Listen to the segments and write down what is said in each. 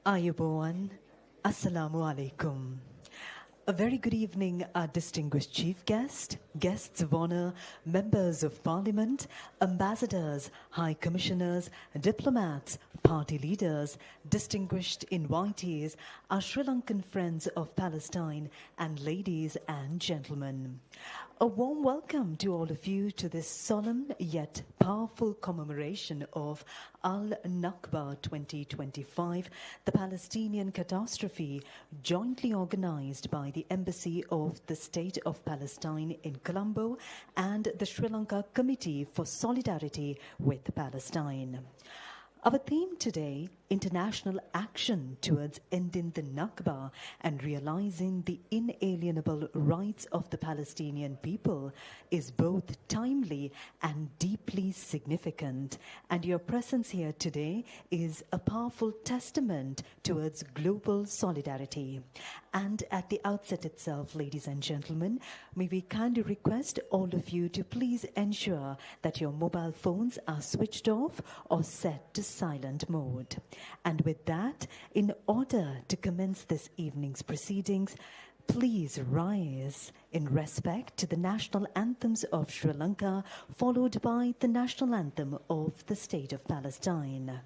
Ayubowan, Assalamu alaikum. A very good evening, our distinguished chief guest, guests of honor, members of parliament, ambassadors, high commissioners, diplomats, party leaders, distinguished invitees, our Sri Lankan friends of Palestine, and ladies and gentlemen. A warm welcome to all of you to this solemn yet powerful commemoration of Al-Nakba 2025, the Palestinian catastrophe, jointly organized by the Embassy of the State of Palestine in Colombo and the Sri Lanka Committee for Solidarity with Palestine. Our theme today, international action towards ending the Nakba and realizing the inalienable rights of the Palestinian people, is both timely and deeply significant. And your presence here today is a powerful testament towards global solidarity. And at the outset itself, ladies and gentlemen, may we kindly request all of you to please ensure that your mobile phones are switched off or set to silent mode. And with that, in order to commence this evening's proceedings, please rise in respect to the national anthems of Sri Lanka, followed by the national anthem of the State of Palestine.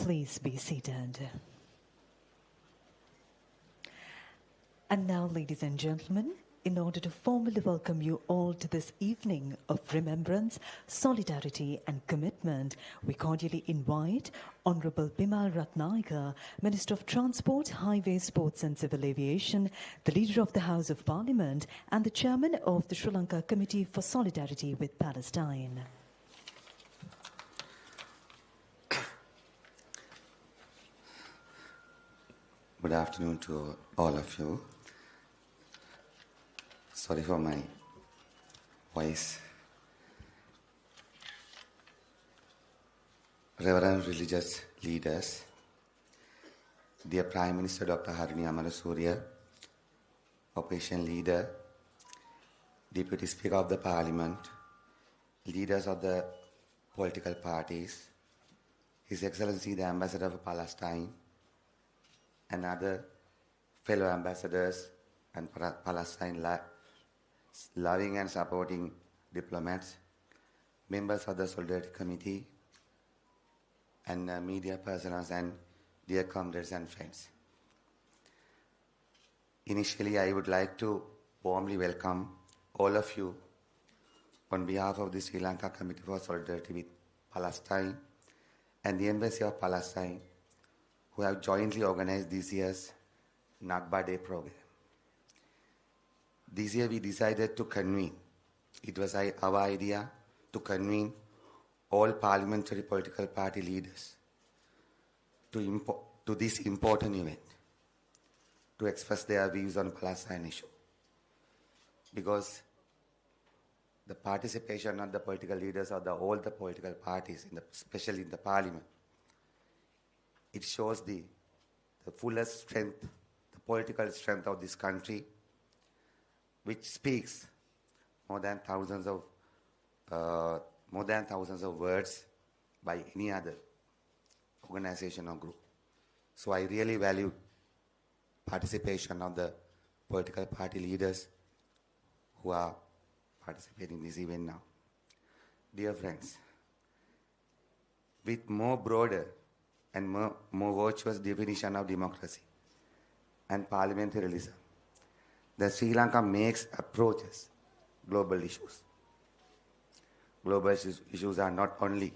Please be seated. And now, ladies and gentlemen, in order to formally welcome you all to this evening of remembrance, solidarity and commitment, we cordially invite Honorable Bimal Ratnayaka, Minister of Transport, Highways, Sports and Civil Aviation, the Leader of the House of Parliament and the Chairman of the Sri Lanka Committee for Solidarity with Palestine. Good afternoon to all of you. Sorry for my voice. Reverend religious leaders, dear Prime Minister Dr. Harini Amarasuriya, Opposition Leader, Deputy Speaker of the Parliament, leaders of the political parties, His Excellency the Ambassador for Palestine, and other fellow ambassadors and Palestine loving and supporting diplomats, members of the Solidarity Committee, and media personnel, and dear comrades and friends. Initially, I would like to warmly welcome all of you on behalf of the Sri Lanka Committee for Solidarity with Palestine and the Embassy of Palestine, who have jointly organized this year's NAKBA Day program. This year we decided to convene. It was our idea to convene all parliamentary political party leaders to this important event, to express their views on Palestine issue. Because the participation of the political leaders of all the political parties, especially in the parliament, it shows the fullest strength, the political strength of this country, which speaks more than thousands of words by any other organization or group. So I really value participation of the political party leaders who are participating in this event now. Dear friends, with more broader and more virtuous definition of democracy and parliamentarism, the Sri Lanka makes approaches global issues. Global issues are not only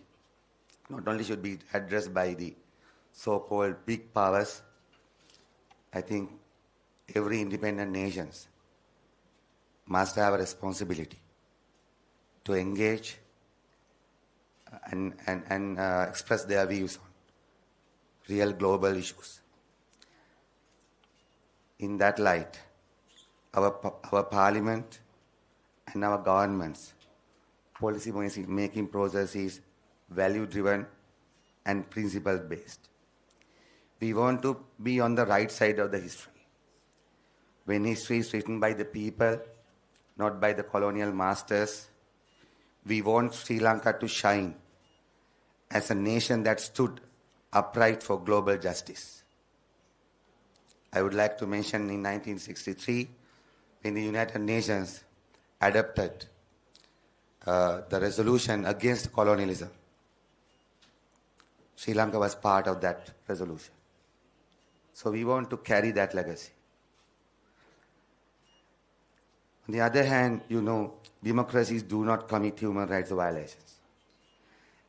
should be addressed by the so-called big powers. I think every independent nations must have a responsibility to engage and express their views on real global issues. In that light, our parliament and our government's policy making process is value-driven and principle-based. We want to be on the right side of the history. When history is written by the people, not by the colonial masters, we want Sri Lanka to shine as a nation that stood upright for global justice. I would like to mention in 1963, when the United Nations adopted the resolution against colonialism, Sri Lanka was part of that resolution. So we want to carry that legacy. On the other hand, democracies do not commit human rights violations.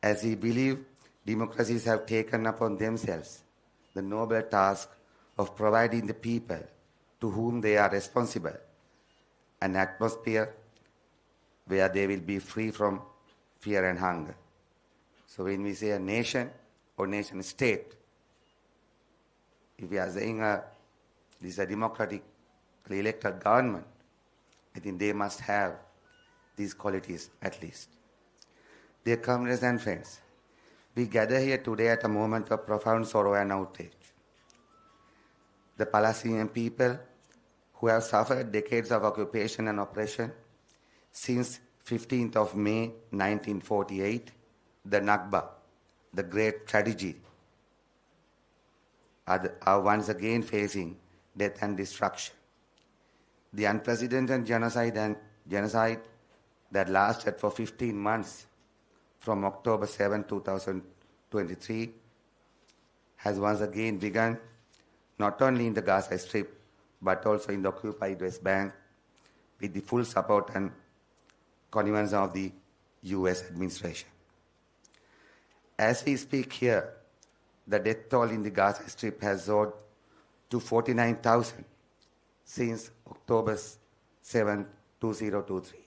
As we believe, democracies have taken upon themselves the noble task of providing the people to whom they are responsible an atmosphere where they will be free from fear and hunger. So when we say a nation or nation state, if we are saying this is a democratically elected government, I think they must have these qualities at least. Dear comrades and friends, we gather here today at a moment of profound sorrow and outrage. The Palestinian people, who have suffered decades of occupation and oppression since 15th of May 1948, the NAKBA, the great tragedy, are once again facing death and destruction. The unprecedented genocide that lasted for 15 months from October 7, 2023 has once again begun, not only in the Gaza Strip, but also in the occupied West Bank, with the full support and connivance of the US administration. As we speak here, the death toll in the Gaza Strip has soared to 49,000 since October 7, 2023.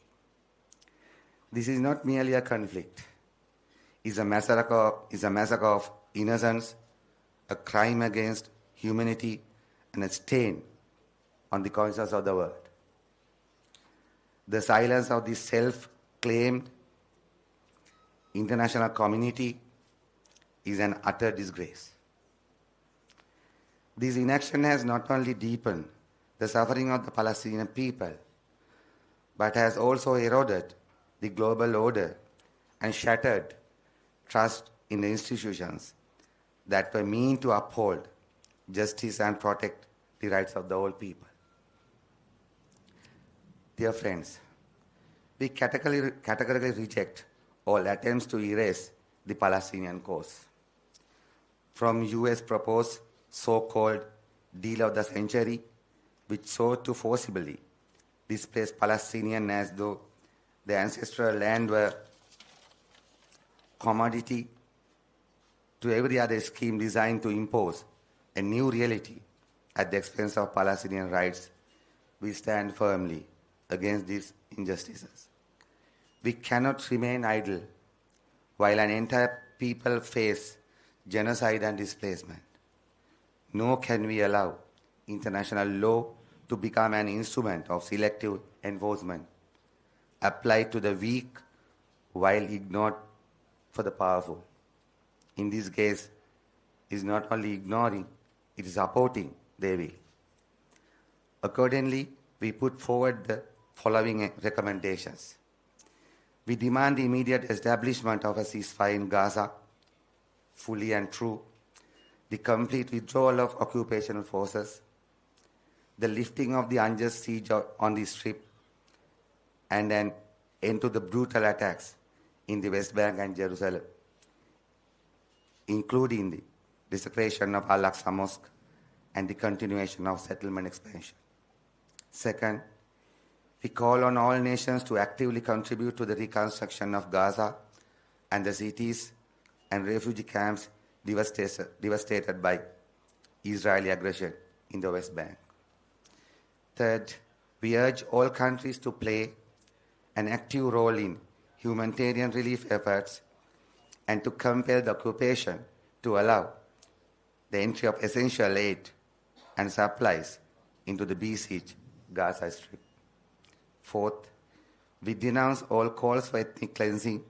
This is not merely a conflict. It's a massacre of innocence, a crime against humanity, and a stain on the conscience of the world. The silence of the self-claimed international community is an utter disgrace. This inaction has not only deepened the suffering of the Palestinian people, but has also eroded the global order and shattered trust in the institutions that were meant to uphold justice and protect the rights of the whole people. Dear friends, we categorically reject all attempts to erase the Palestinian cause. From US proposed so-called deal of the century, which sought to forcibly displace Palestinians as though the ancestral land were commodity, to every other scheme designed to impose a new reality at the expense of Palestinian rights, we stand firmly against these injustices. We cannot remain idle while an entire people face genocide and displacement. Nor can we allow international law to become an instrument of selective enforcement applied to the weak while ignored for the powerful. In this case, it is not only ignoring, it is supporting their will. Accordingly, we put forward the following recommendations. We demand the immediate establishment of a ceasefire in Gaza, fully and true, the complete withdrawal of occupational forces, the lifting of the unjust siege on the Strip, and an end to the brutal attacks in the West Bank and Jerusalem, including the desecration of Al-Aqsa Mosque and the continuation of settlement expansion. Second, we call on all nations to actively contribute to the reconstruction of Gaza and the cities and refugee camps devastated by Israeli aggression in the West Bank. Third, we urge all countries to play an active role in humanitarian relief efforts and to compel the occupation to allow the entry of essential aid and supplies into the besieged Gaza Strip. Fourth, we denounce all calls for ethnic cleansing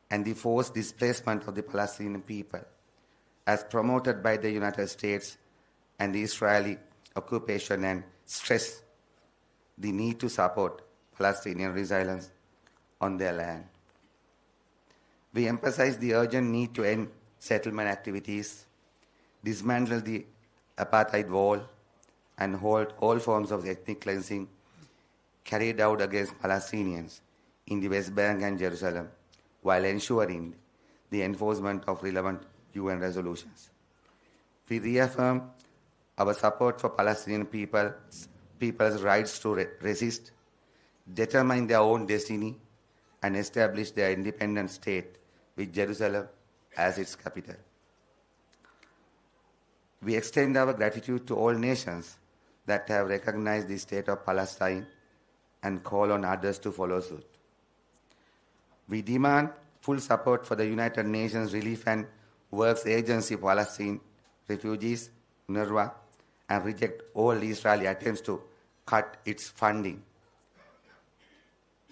and the forced displacement of the Palestinian people as promoted by the United States and the Israeli occupation, and stress the need to support Palestinian resilience on their land. We emphasize the urgent need to end settlement activities, dismantle the apartheid wall, and hold all forms of ethnic cleansing carried out against Palestinians in the West Bank and Jerusalem, while ensuring the enforcement of relevant UN resolutions. We reaffirm our support for Palestinian people's rights to resist, determine their own destiny, and establish their independent state with Jerusalem as its capital. We extend our gratitude to all nations that have recognized the state of Palestine and call on others to follow suit. We demand full support for the United Nations Relief and Works Agency for Palestine Refugees, UNRWA, and reject all Israeli attempts to cut its funding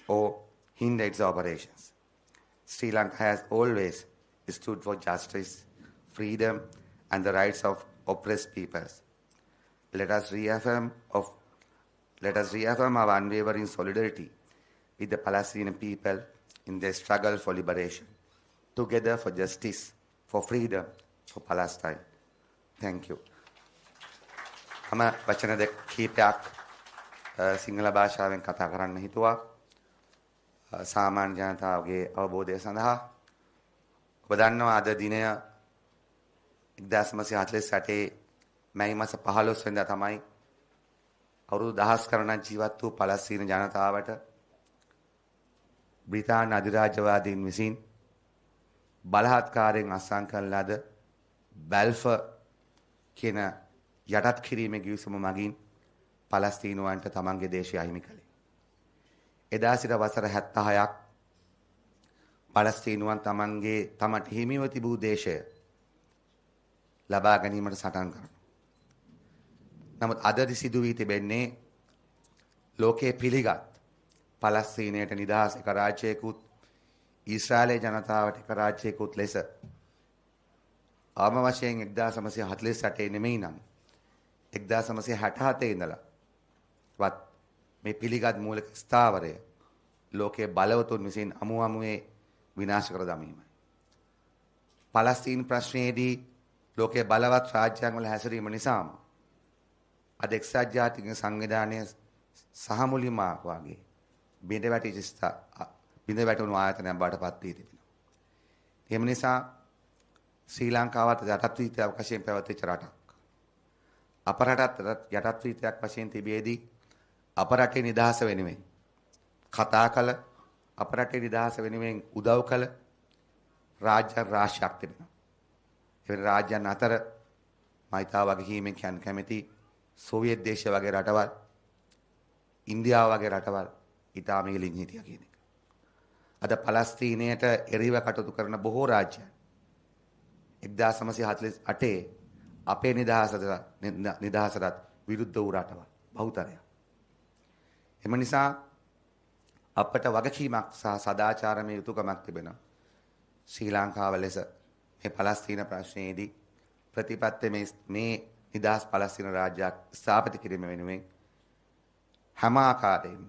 or hinder its operations. Sri Lanka has always stood for justice, freedom, and the rights of oppressed peoples. Let us reaffirm our unwavering solidarity with the Palestinian people in their struggle for liberation. Together for justice, for freedom, for Palestine. Thank you. මම වචන කීපයක් සිංහල භාෂාවෙන් කතා කරන්න හිතුවා සාමාන්‍ය ජනතාවගේ අවබෝධය සඳහා. ඔබ දන්නවා අද දිනය 1948 මැයි මාස 15 වෙනිදා තමයි අවුරුදු දහස් ගණනක් ජීවත් වූ පලස්තීන ජනතාවට බ්‍රිතාන්‍ය අධිරාජ්‍යවාදීන් විසින් බලහත්කාරයෙන් අත්සන් කරන ලද බැල්ෆර් කියන යටත් කිරීමේ ගිවිසුම මගින් පලස්තීනුවන්ට තමන්ගේ දේශය අහිමි කළේ. එදා සිට වසර 76ක් පලස්තීනුවන් තමන්ට හිමිව තිබූ දේශය ලබා ගැනීමට සටන් කරනවා. නමුත් අද සිදු වී තිබෙන්නේ ලෝකයේ පිළිගත් පලස්තීනයට නිදහස් එක රාජ්‍යයකුත් ඊශ්‍රායලයේ ජනතාවට එක රාජ්‍යයකුත් ලෙස ආම වශයෙන් 1948 නෙමෙයි නම් 1967 ඉඳලා වත් මේ පිළිගත් මූලික ස්ථාවරය ලෝකයේ බලවතුන් විසින් අමුමුවේ විනාශ කර දමීමයි. පලස්තීන ප්‍රශ්නයේදී ලෝකයේ බලවත් රාජ්‍යයන් වල හැසිරීම නිසාම අද එක්සත් ජාතික සංවිධානයේ සහ මුලින්ම වාගේ බිඳ වැටුණු ආයතනයක් බවට පත් වී තිබෙනවා. එහෙම නිසා ශ්‍රී ලංකාවත් යටත් වීතියක් වශයෙන් පැවතිච්ච රටක්. අප රටත් යටත් වීතියක් වශයෙන් තිබියදී අප රටේ නිදහස වෙනුවෙන් කතා කළ අප රටේ නිදහස වෙනුවෙන් උදව් කළ රාජ්‍ය රාශියක් තිබෙනවා. ඒ රාජ්‍යයන් අතර මයිතා වගකීමෙන් කියන්න කැමති සෝවියට් දේශය වගේ රටවල්, ඉන්දියාව වගේ රටවල් ඉතාම ඉහළින් හිටියා කියන එක. අද පලස්තීනයට එරෙහිව කටයුතු කරන බොහෝ රාජ්‍යයන් 1948 අපේ නිදහසට විරුද්ධ වූ රටවල් බහුතරයක්. එම නිසා අපට වගකීමක් සහ සදාචාරමය යුතුකමක් තිබෙනවා. ශ්‍රී ලංකාව ලෙස මේ පලස්තීන ප්‍රශ්නයේදී ප්‍රතිපත්ති මේ නිදහස් පලස්තීන රාජ්‍යයක් ස්ථාපිත කිරීම වෙනුවෙන් හැම ආකාරයෙන්ම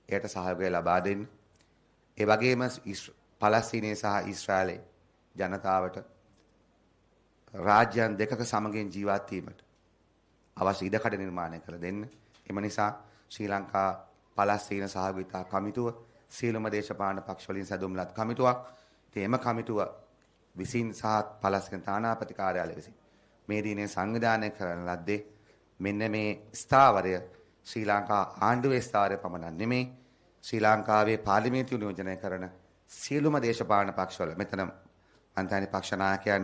එයට සහයෝගය ලබා දෙන්න. ඒ වගේම පලස්තීනයේ සහ ඊශ්‍රායලයේ ජනතාවට රාජ්‍යයන් දෙකක සමගින් ජීවත් වීමට අවශ්‍ය ඉඩකඩ නිර්මාණය කර දෙන්න. එම නිසා ශ්‍රී ලංකා පලස්තීන සහයෝගිතා කමිටුව සියලුම දේශපාලන පක්ෂ වලින් සැදුම් ලත් කමිටුවක්. එම කමිටුව විසින් සහ පලස්තීන තානාපති කාර්යාලය විසින් මේ දිනේ සංවිධානය කරන ලද්දේ මෙන්න මේ ස්ථාවරය ශ්‍රී ලංකා ආණ්ඩුවේ ස්ථාවරය පමණක් නෙමෙයි ශ්‍රී ලංකාවේ පාර්ලිමේන්තුව නියෝජනය කරන සියලුම දේශපාලන පක්ෂවල මෙතන අන්තර්ජාතික පක්ෂ නායකයන්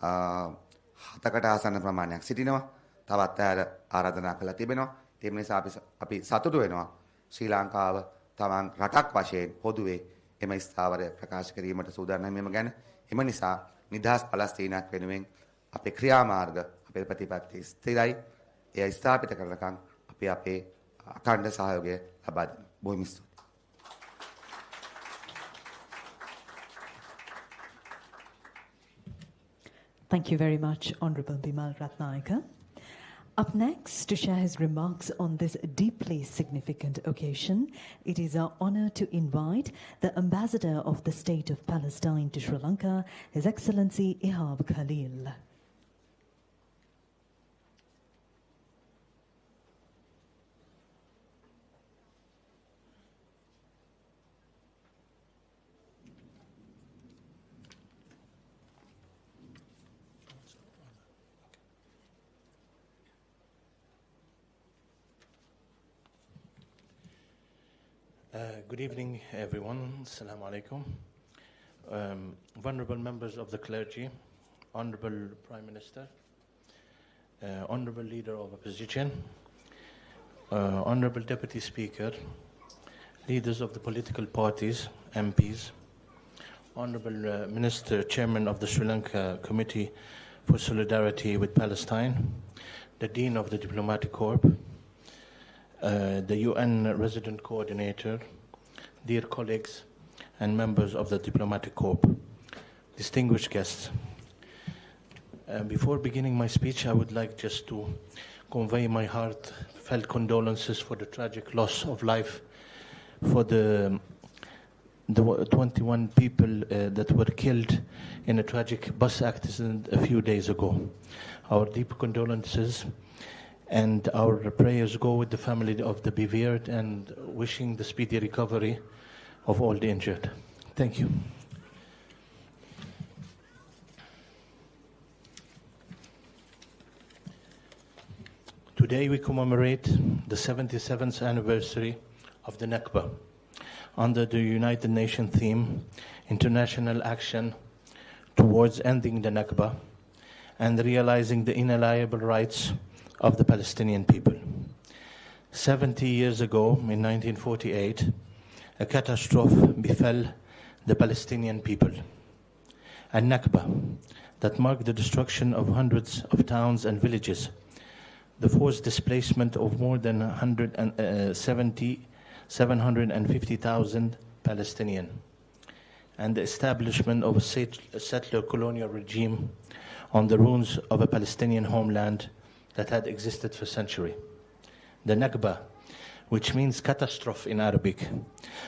7කට ආසන්න ප්‍රමාණයක් සිටිනවා. තවත් අය ආරාධනා කළා තිබෙනවා. ඒ නිසා අපි සතුටු වෙනවා ශ්‍රී ලංකාව තමන් රටක් වශයෙන් පොදුවේ එම ස්ථාවරය ප්‍රකාශ කිරීමට සූදානම් වීම ගැන. එම නිසා නිදහස් පලස්තීනයක් වෙනුවෙන් අපේ ක්‍රියාමාර්ග අපේ ප්‍රතිපත්ති ස්ථිරයි. එය ස්ථාපිත කරනකම් අපි අපේ අඛණ්ඩ සහයෝගය ලබා දෙමු. බොහොම ස්තුතියි. Thank you very much, Honourable Bimal Ratnayaka. Up next, to share his remarks on this deeply significant occasion, it is our honour to invite the Ambassador of the State of Palestine to Sri Lanka, His Excellency Ihab Khalil. Good evening, everyone. Assalamu alaikum. Venerable members of the clergy, Honorable Prime Minister, Honorable Leader of Opposition, Honorable Deputy Speaker, leaders of the political parties, MPs, Honorable Minister, Chairman of the Sri Lanka Committee for Solidarity with Palestine, the Dean of the Diplomatic Corps, the UN Resident Coordinator, dear colleagues and members of the Diplomatic Corps, distinguished guests. Before beginning my speech, I would like just to convey my heartfelt condolences for the tragic loss of life for the 21 people that were killed in a tragic bus accident a few days ago. Our deep condolences and our prayers go with the family of the bereaved and wishing the speedy recovery of all the injured. Thank you. Today we commemorate the 77th anniversary of the NAKBA under the United Nations theme, International Action Towards Ending the NAKBA and Realizing the Inalienable Rights of the Palestinian People. 70 years ago, in 1948, a catastrophe befell the Palestinian people, a NAKBA that marked the destruction of hundreds of towns and villages, the forced displacement of more than 750,000 Palestinians, and the establishment of a settler colonial regime on the ruins of a Palestinian homeland that had existed for centuries. The NAKBA, which means catastrophe in Arabic,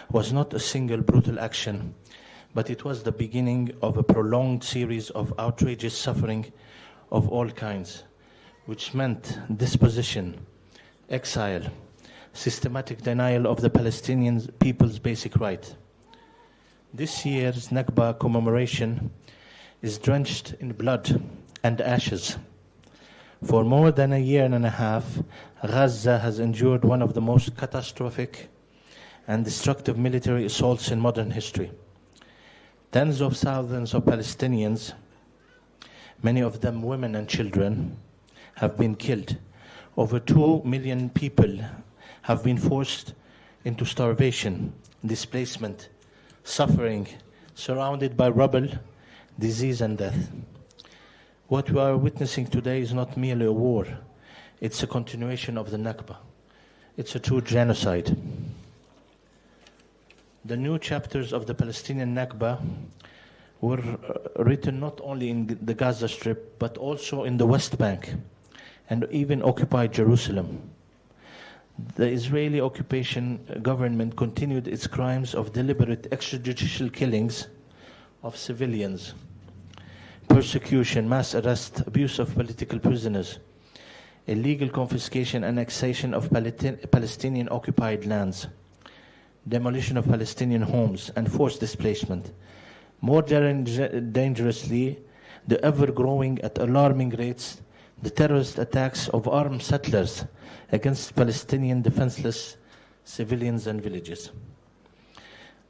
was not a single brutal action, but it was the beginning of a prolonged series of outrageous suffering of all kinds, which meant dispossession, exile, systematic denial of the Palestinian people's basic right. This year's NAKBA commemoration is drenched in blood and ashes. For more than a year and a half, Gaza has endured one of the most catastrophic and destructive military assaults in modern history. Tens of thousands of Palestinians, many of them women and children, have been killed. Over 2 million people have been forced into starvation, displacement, suffering, surrounded by rubble, disease, and death. What we are witnessing today is not merely a war. It's a continuation of the NAKBA. It's a true genocide. The new chapters of the Palestinian NAKBA were written not only in the Gaza Strip, but also in the West Bank and even occupied Jerusalem. The Israeli occupation government continued its crimes of deliberate extrajudicial killings of civilians, persecution, mass arrest, abuse of political prisoners, illegal confiscation, annexation of Palestinian occupied lands, demolition of Palestinian homes, and forced displacement. More dangerously, the ever-growing at alarming rates, the terrorist attacks of armed settlers against Palestinian defenseless civilians and villages.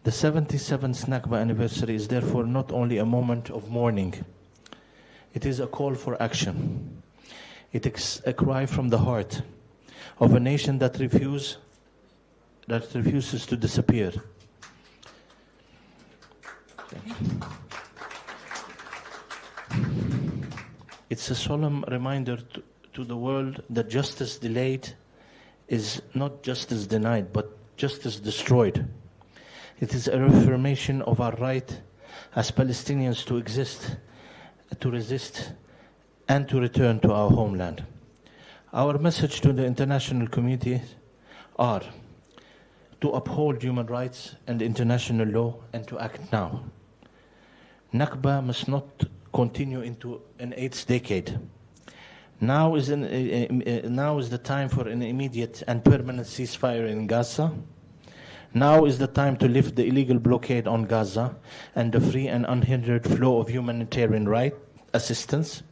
The 77th NAKBA anniversary is therefore not only a moment of mourning, it is a call for action. It is a cry from the heart of a nation that refuses to disappear. It's a solemn reminder to the world that justice delayed is not justice denied, but justice destroyed. It is a reaffirmation of our right as Palestinians to exist, to resist, and to return to our homeland. Our message to the international community are to uphold human rights and international law and to act now. NAKBA must not continue into an 8th decade. Now is the time for an immediate and permanent ceasefire in Gaza. Now is the time to lift the illegal blockade on Gaza and the free and unhindered flow of humanitarian assistance.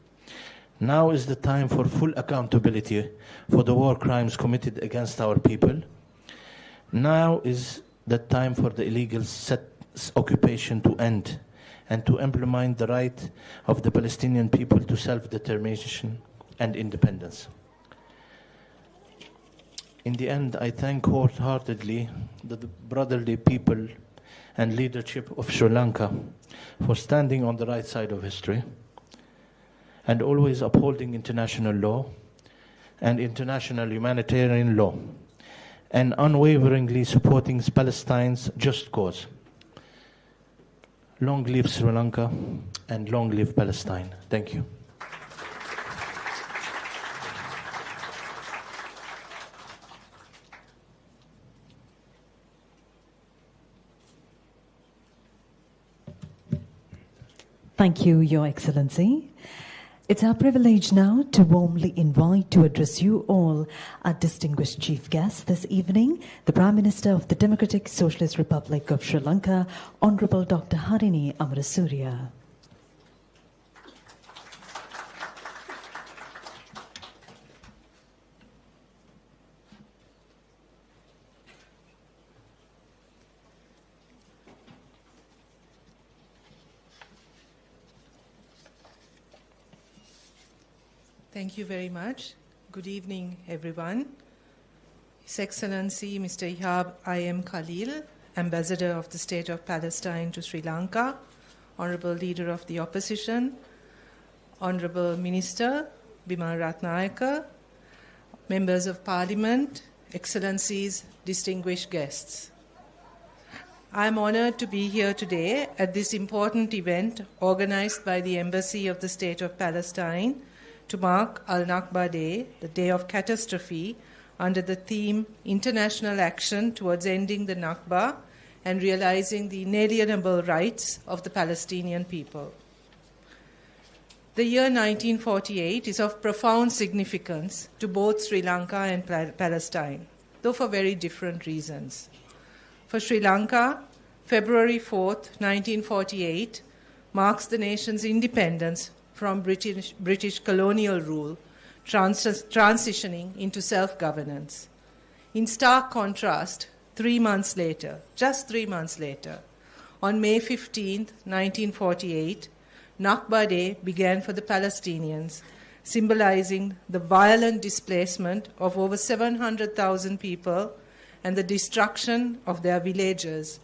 Now is the time for full accountability for the war crimes committed against our people. Now is the time for the illegal occupation to end and to implement the right of the Palestinian people to self-determination and independence. In the end, I thank wholeheartedly the brotherly people and leadership of Sri Lanka for standing on the right side of history and always upholding international law and international humanitarian law and unwaveringly supporting Palestine's just cause. Long live Sri Lanka and long live Palestine. Thank you. Thank you, Your Excellency. It's our privilege now to warmly invite to address you all our distinguished chief guest this evening, the Prime Minister of the Democratic Socialist Republic of Sri Lanka, Honorable Dr. Harini Amarasuriya. Thank you very much. Good evening, everyone. His Excellency Mr. Ihab I.M. Khalil, Ambassador of the State of Palestine to Sri Lanka, Honorable Leader of the Opposition, Honorable Minister Bimal Ratnayaka, Members of Parliament, Excellencies, distinguished guests. I am honored to be here today at this important event organized by the Embassy of the State of Palestine to mark Al-NAKBA Day, the Day of Catastrophe, under the theme International Action Towards Ending the Nakba and Realizing the Inalienable Rights of the Palestinian People. The year 1948 is of profound significance to both Sri Lanka and Palestine, though for very different reasons. For Sri Lanka, February 4th, 1948, marks the nation's independence from British colonial rule, transitioning into self-governance. In stark contrast, 3 months later, just 3 months later, on May 15th, 1948, Nakba Day began for the Palestinians, symbolizing the violent displacement of over 700,000 people and the destruction of their villages,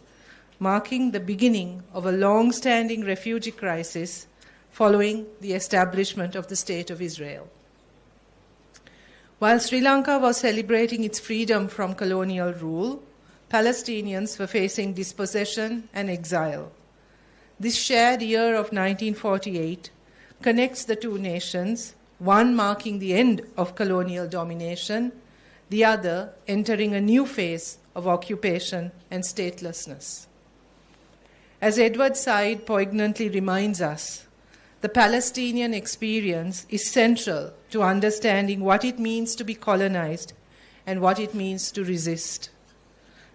marking the beginning of a long-standing refugee crisis following the establishment of the State of Israel. While Sri Lanka was celebrating its freedom from colonial rule, Palestinians were facing dispossession and exile. This shared year of 1948 connects the two nations, one marking the end of colonial domination, the other entering a new phase of occupation and statelessness. As Edward Said poignantly reminds us, the Palestinian experience is central to understanding what it means to be colonized and what it means to resist.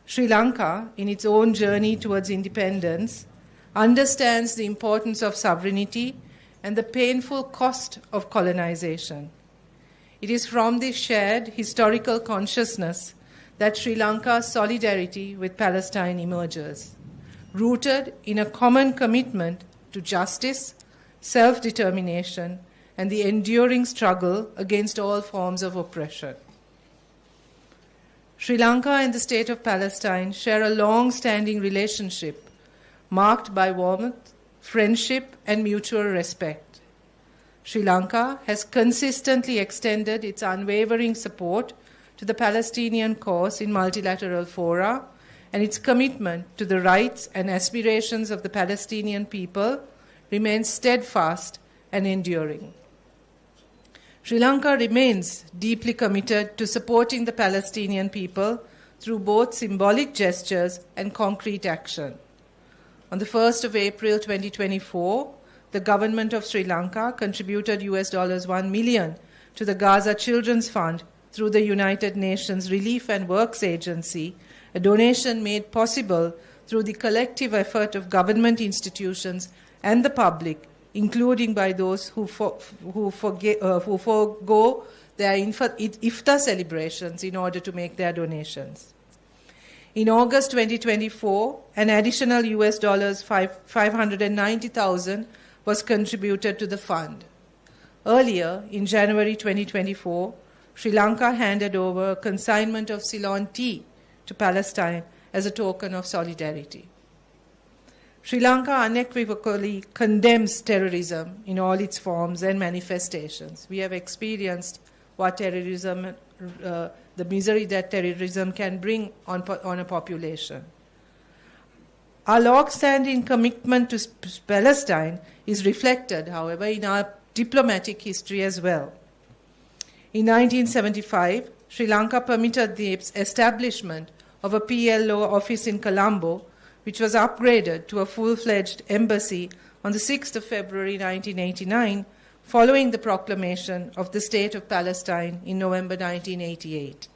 Sri Lanka, in its own journey towards independence, understands the importance of sovereignty and the painful cost of colonization. It is from this shared historical consciousness that Sri Lanka's solidarity with Palestine emerges, rooted in a common commitment to justice, self-determination, and the enduring struggle against all forms of oppression. Sri Lanka and the State of Palestine share a long-standing relationship marked by warmth, friendship, and mutual respect. Sri Lanka has consistently extended its unwavering support to the Palestinian cause in multilateral fora, and its commitment to the rights and aspirations of the Palestinian people remains steadfast and enduring. Sri Lanka remains deeply committed to supporting the Palestinian people through both symbolic gestures and concrete action. On the 1st of April 2024, the government of Sri Lanka contributed $1 million to the Gaza Children's Fund through the United Nations Relief and Works Agency, a donation made possible through the collective effort of government institutions and the public, including by those who forego their iftar celebrations in order to make their donations. In August 2024, an additional $590,000 was contributed to the fund. Earlier, in January 2024, Sri Lanka handed over a consignment of Ceylon tea to Palestine as a token of solidarity. Sri Lanka unequivocally condemns terrorism in all its forms and manifestations. We have experienced what terrorism, the misery that terrorism can bring on a population. Our long-standing commitment to Palestine is reflected, however, in our diplomatic history as well. In 1975, Sri Lanka permitted the establishment of a PLO office in Colombo, which was upgraded to a full-fledged embassy on the 6th of February 1989, following the proclamation of the State of Palestine in November 1988.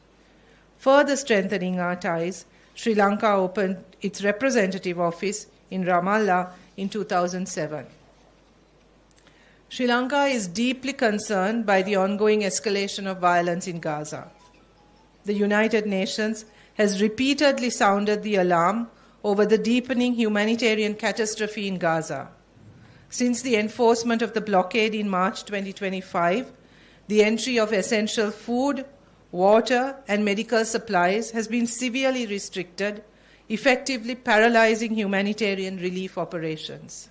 Further strengthening our ties, Sri Lanka opened its representative office in Ramallah in 2007. Sri Lanka is deeply concerned by the ongoing escalation of violence in Gaza. The United Nations has repeatedly sounded the alarm over the deepening humanitarian catastrophe in Gaza. Since the enforcement of the blockade in March 2025, The entry of essential food, water, and medical supplies has been severely restricted, effectively paralyzing humanitarian relief operations.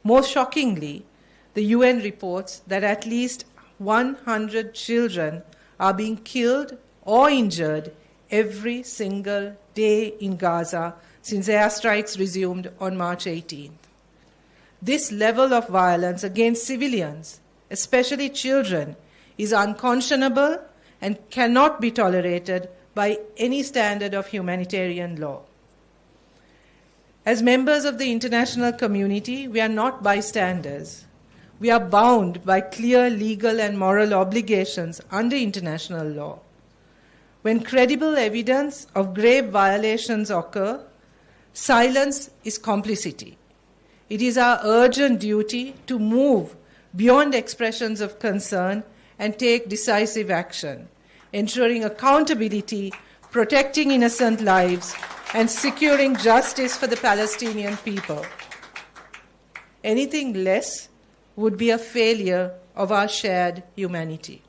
Most shockingly, the UN reports that at least 100 children are being killed or injured every single day in Gaza since airstrikes resumed on March 18th. This level of violence against civilians, especially children, is unconscionable and cannot be tolerated by any standard of humanitarian law. As members of the international community, we are not bystanders. We are bound by clear legal and moral obligations under international law. When credible evidence of grave violations occur, silence is complicity. It is our urgent duty to move beyond expressions of concern and take decisive action, ensuring accountability, protecting innocent lives, and securing justice for the Palestinian people. Anything less would be a failure of our shared humanity.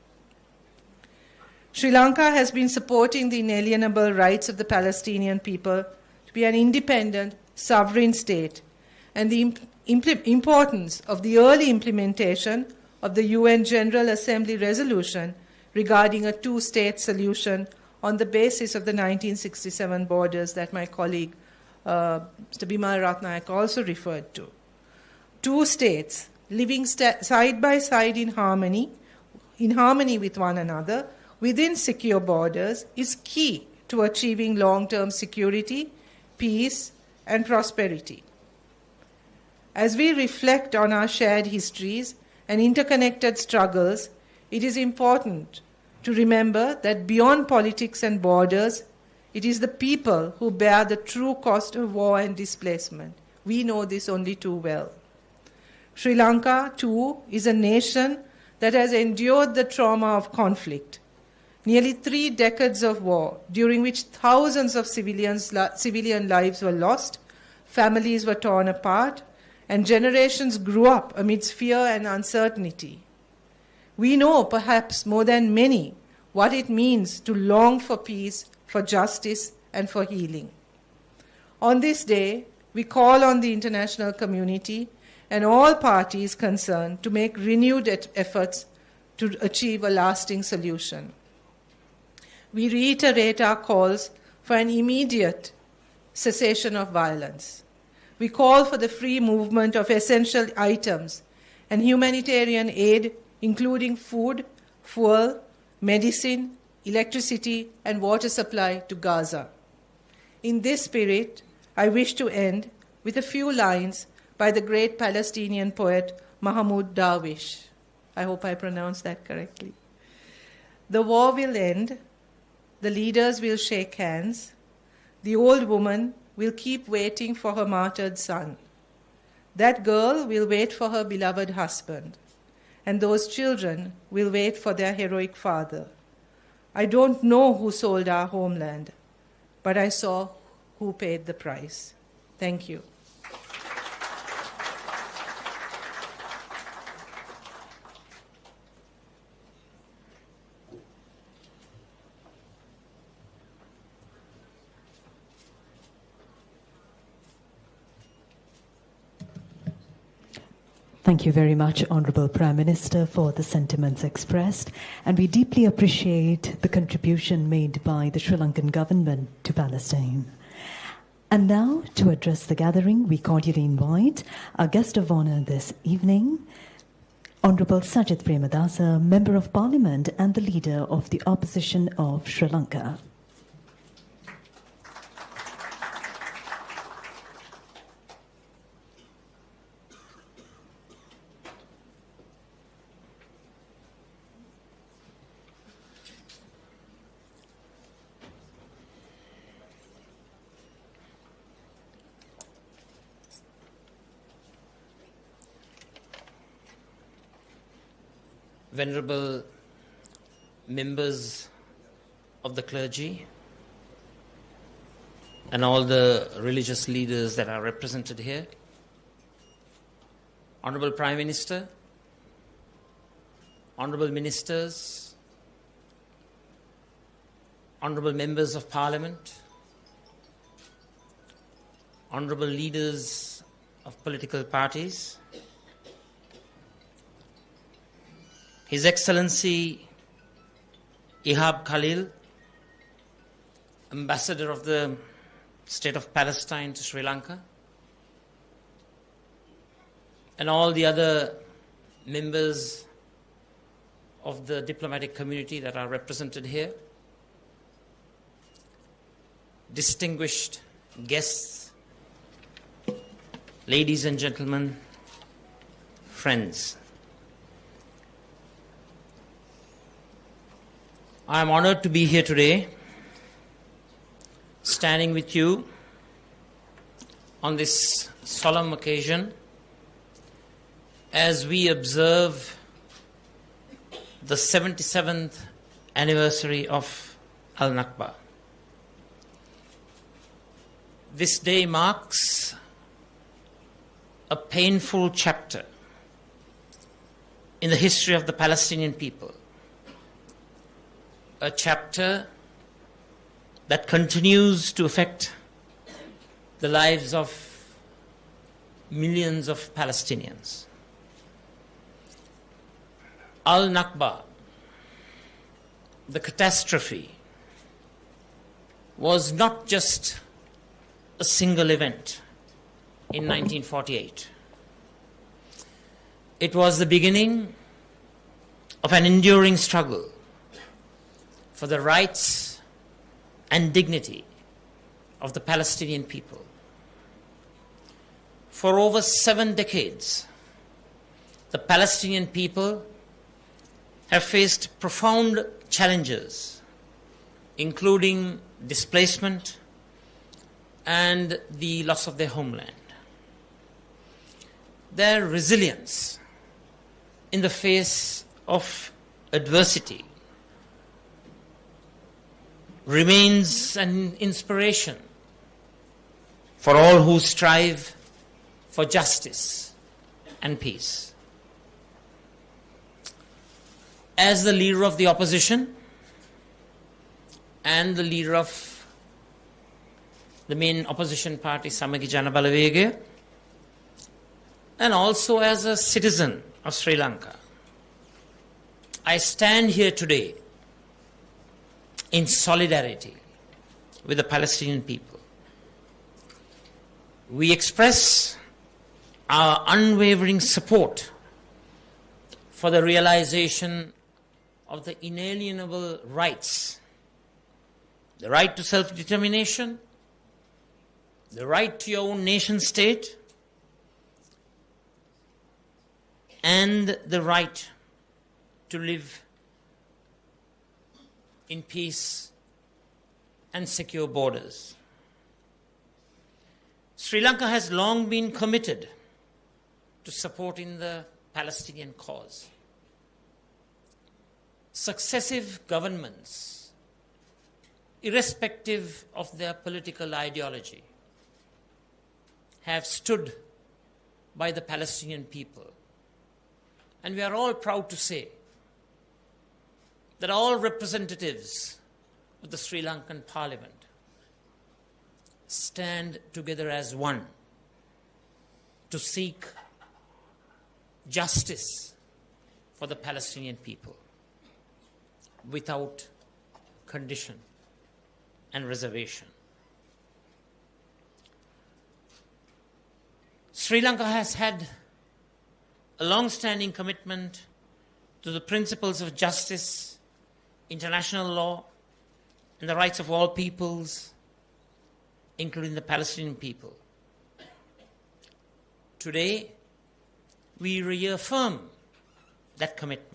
Sri Lanka has been supporting the inalienable rights of the Palestinian people to be an independent, sovereign state, and the importance of the early implementation of the UN General Assembly resolution regarding a two-state solution on the basis of the 1967 borders that my colleague Mr. Bimal Ratnayak also referred to. Two states living side by side in harmony with one another within secure borders is key to achieving long-term security, peace, and prosperity. As we reflect on our shared histories and interconnected struggles, it is important to remember that beyond politics and borders, it is the people who bear the true cost of war and displacement. We know this only too well. Sri Lanka, too, is a nation that has endured the trauma of conflict. Nearly 3 decades of war, during which thousands of civilian lives were lost, families were torn apart, and generations grew up amidst fear and uncertainty. We know, perhaps more than many, what it means to long for peace, for justice, and for healing. On this day, we call on the international community and all parties concerned to make renewed efforts to achieve a lasting solution. We reiterate our calls for an immediate cessation of violence. We call for the free movement of essential items and humanitarian aid, including food, fuel, medicine, electricity, and water supply to Gaza. In this spirit, I wish to end with a few lines by the great Palestinian poet Mahmoud Darwish. I hope I pronounced that correctly. The war will end, the leaders will shake hands, the old woman will keep waiting for her martyred son. That girl will wait for her beloved husband, and those children will wait for their heroic father. I don't know who sold our homeland, but I saw who paid the price. Thank you. Thank you very much, Honorable Prime Minister, for the sentiments expressed, and we deeply appreciate the contribution made by the Sri Lankan government to Palestine. And now, to address the gathering, we cordially invite our guest of honor this evening, Honorable Sajith Premadasa, Member of Parliament and the Leader of the Opposition of Sri Lanka. Venerable members of the clergy and all the religious leaders that are represented here, Honorable Prime Minister, honorable ministers, honorable members of parliament, honorable leaders of political parties, His Excellency Ihab Khalil, Ambassador of the State of Palestine to Sri Lanka, and all the other members of the diplomatic community that are represented here, distinguished guests, ladies and gentlemen, friends. I am honored to be here today, standing with you on this solemn occasion as we observe the 77th anniversary of Al-NAKBA. This day marks a painful chapter in the history of the Palestinian people, a chapter that continues to affect the lives of millions of Palestinians. Al-NAKBA, the catastrophe, was not just a single event in 1948. It was the beginning of an enduring struggle for the rights and dignity of the Palestinian people. For over 7 decades, the Palestinian people have faced profound challenges, including displacement and the loss of their homeland. Their resilience in the face of adversity remains an inspiration for all who strive for justice and peace. As the leader of the opposition and the leader of the main opposition party, Samagi Jana Balawegaya, and also as a citizen of Sri Lanka, I stand here today in solidarity with the Palestinian people. We express our unwavering support for the realization of the inalienable rights, the right to self-determination, the right to your own nation state, and the right to live in peace and secure borders. Sri Lanka has long been committed to supporting the Palestinian cause. Successive governments, irrespective of their political ideology, have stood by the Palestinian people. And we are all proud to say that all representatives of the Sri Lankan Parliament stand together as one to seek justice for the Palestinian people without condition and reservation. Sri Lanka has had a long-standing commitment to the principles of justice, international law, and the rights of all peoples, including the Palestinian people. Today, we reaffirm that commitment.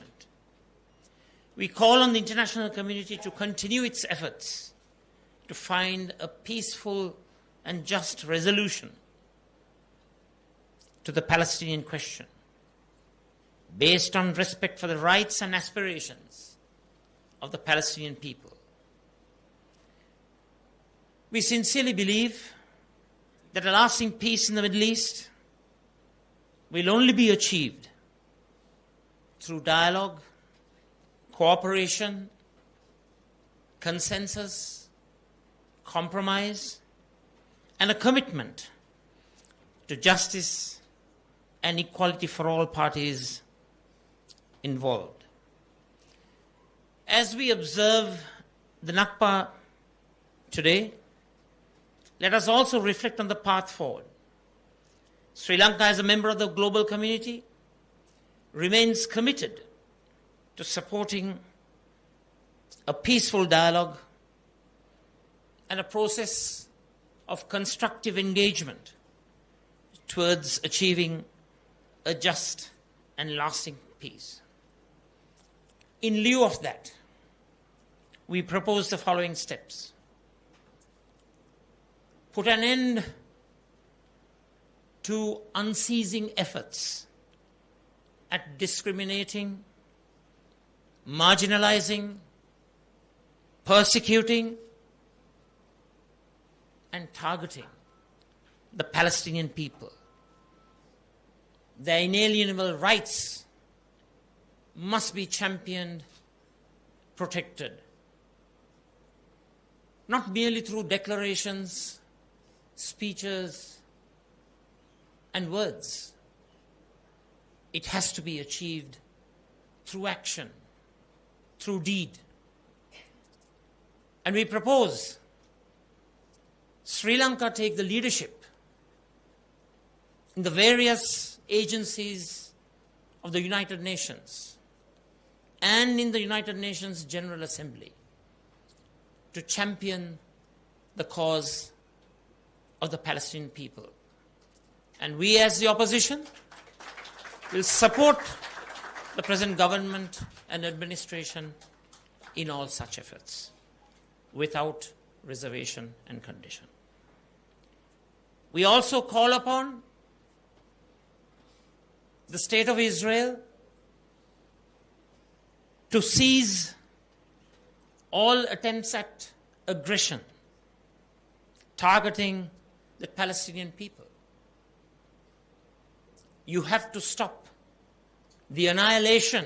We call on the international community to continue its efforts to find a peaceful and just resolution to the Palestinian question, based on respect for the rights and aspirations of the Palestinian people. We sincerely believe that a lasting peace in the Middle East will only be achieved through dialogue cooperation, consensus, compromise, and a commitment to justice and equality for all parties involved. As we observe the NAKBA today, let us also reflect on the path forward. Sri Lanka, as a member of the global community, remains committed to supporting a peaceful dialogue and a process of constructive engagement towards achieving a just and lasting peace. In lieu of that, we propose the following steps. Put an end to unceasing efforts at discriminating, marginalizing, persecuting, and targeting the Palestinian people. Their inalienable rights must be championed, protected, not merely through declarations, speeches, and words. It has to be achieved through action, through deed. And we propose Sri Lanka take the leadership in the various agencies of the United Nations and in the United Nations General Assembly to champion the cause of the Palestinian people. And we, as the opposition, will support the present government and administration in all such efforts, without reservation and condition. We also call upon the State of Israel to cease all attempts at aggression targeting the Palestinian people. You have to stop the annihilation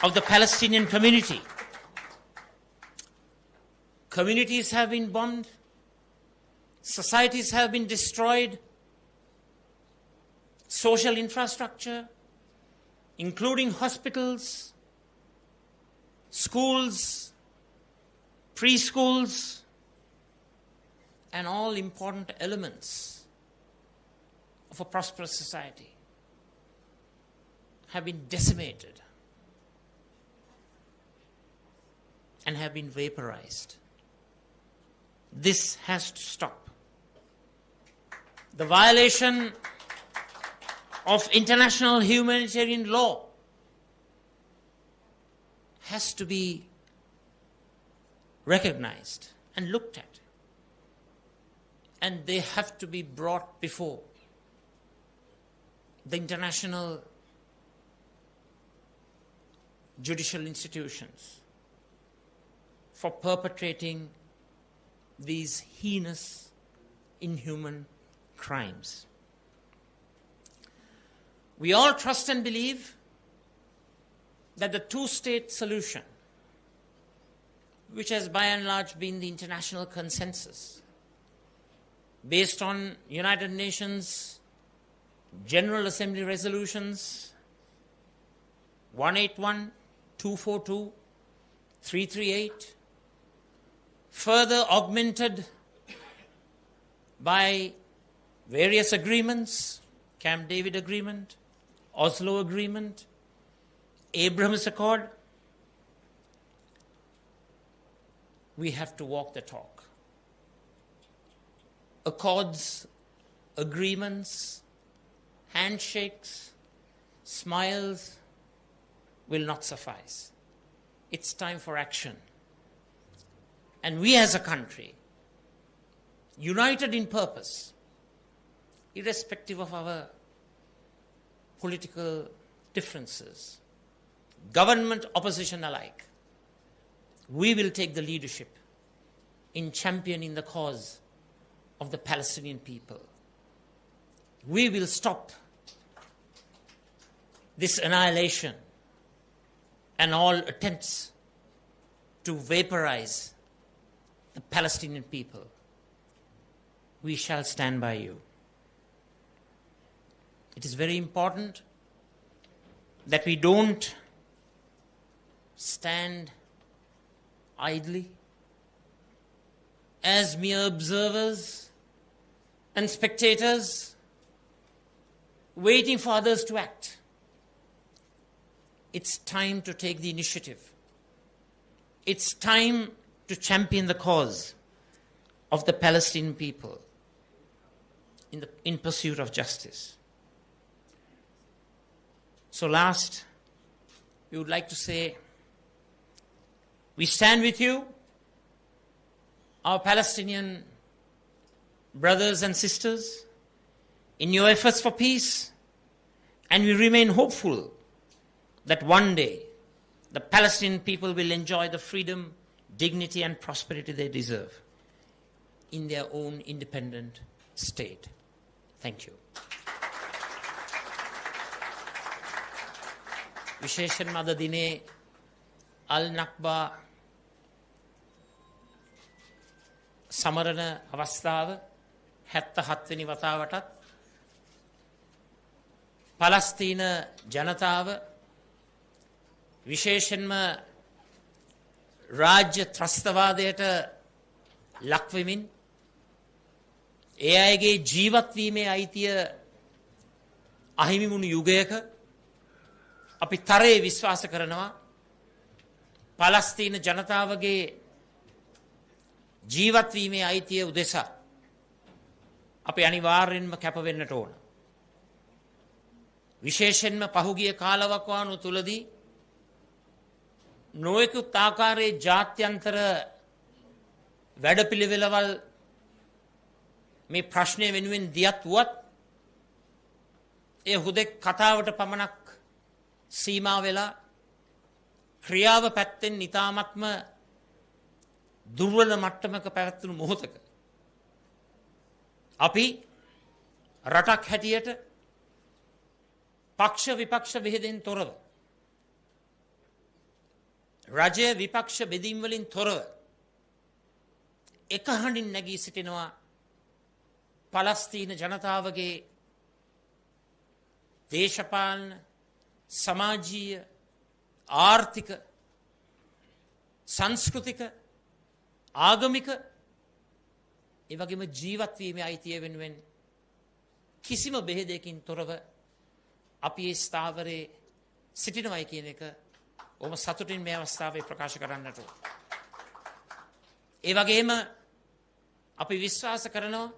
of the Palestinian community. Communities have been bombed, societies have been destroyed, social infrastructure, including hospitals, schools, preschools, and all important elements of a prosperous society have been decimated and have been vaporized. This has to stop. The violation of international humanitarian law has to be recognized and looked at. And they have to be brought before the international judicial institutions for perpetrating these heinous, inhuman crimes. We all trust and believe that the two-state solution, which has by and large been the international consensus, based on United Nations General Assembly resolutions 181, 242, 338, further augmented by various agreements, Camp David Agreement, Oslo Agreement, Abraham's Accord. We have to walk the talk. Accords, agreements, handshakes, smiles will not suffice. It's time for action. And we as a country, united in purpose, irrespective of our political differences, government, opposition alike, we will take the leadership in championing the cause of the Palestinian people. We will stop this annihilation and all attempts to vaporize the Palestinian people. We shall stand by you. It is very important that we don't stand idly as mere observers and spectators waiting for others to act. It's time to take the initiative. It's time to champion the cause of the Palestinian people in pursuit of justice. So last, we would like to say, we stand with you, our Palestinian brothers and sisters, in your efforts for peace, and we remain hopeful that one day the Palestinian people will enjoy the freedom, dignity, and prosperity they deserve in their own independent state. Thank you. විශේෂයෙන්ම අද දිනේ අල් නක්බා සමරන අවස්ථාව 77 වෙනි වතාවටත් පලස්තීන ජනතාව විශේෂයෙන්ම රාජ්‍ය ත්‍රස්තවාදයට ලක් වෙමින් ඒ අයගේ ජීවත් වීමේ අයිතිය අහිමි වුණු යුගයක අපි තරයේ විශ්වාස කරනවා පලස්තීන ජනතාවගේ ජීවත් වීමේ අයිතිය උදෙසා අපි අනිවාර්යෙන්ම කැප වෙන්නට ඕන. විශේෂයෙන්ම පහුගිය කාලවකවානු තුලදී නොයෙකුත් ආකාරයේ ජාත්‍යන්තර වැඩපිළිවෙළවල් මේ ප්‍රශ්නය වෙනුවෙන් දියත් වුවත් ඒ හුදෙක් කතාවට පමණක් සීමා වෙලා ක්‍රියාව පැත්තෙන් ඊ타ත්ම දුර්වල මට්ටමක පැවැත්වුණු මොහොතක අපි රටක් හැටියට පක්ෂ විපක්ෂ බෙහෙදෙන් තොරව රජය විපක්ෂ බෙදීම් වලින් තොරව එක හඬින් නැගී සිටිනවා පලස්තීන ජනතාවගේ දේශපාලන සමාජීය ආර්ථික සංස්කෘතික ආගමික ඒ වගේම ජීවත් වීමේ අයිතිය වෙනුවෙන් කිසිම බෙහෙදයකින් තොරව අපි ඒ ස්ථාවරේ සිටිනවයි කියන එක ඔබ සතුටින් මේ අවස්ථාවේ ප්‍රකාශ කරන්නට ඕන. ඒ වගේම අපි විශ්වාස කරනවා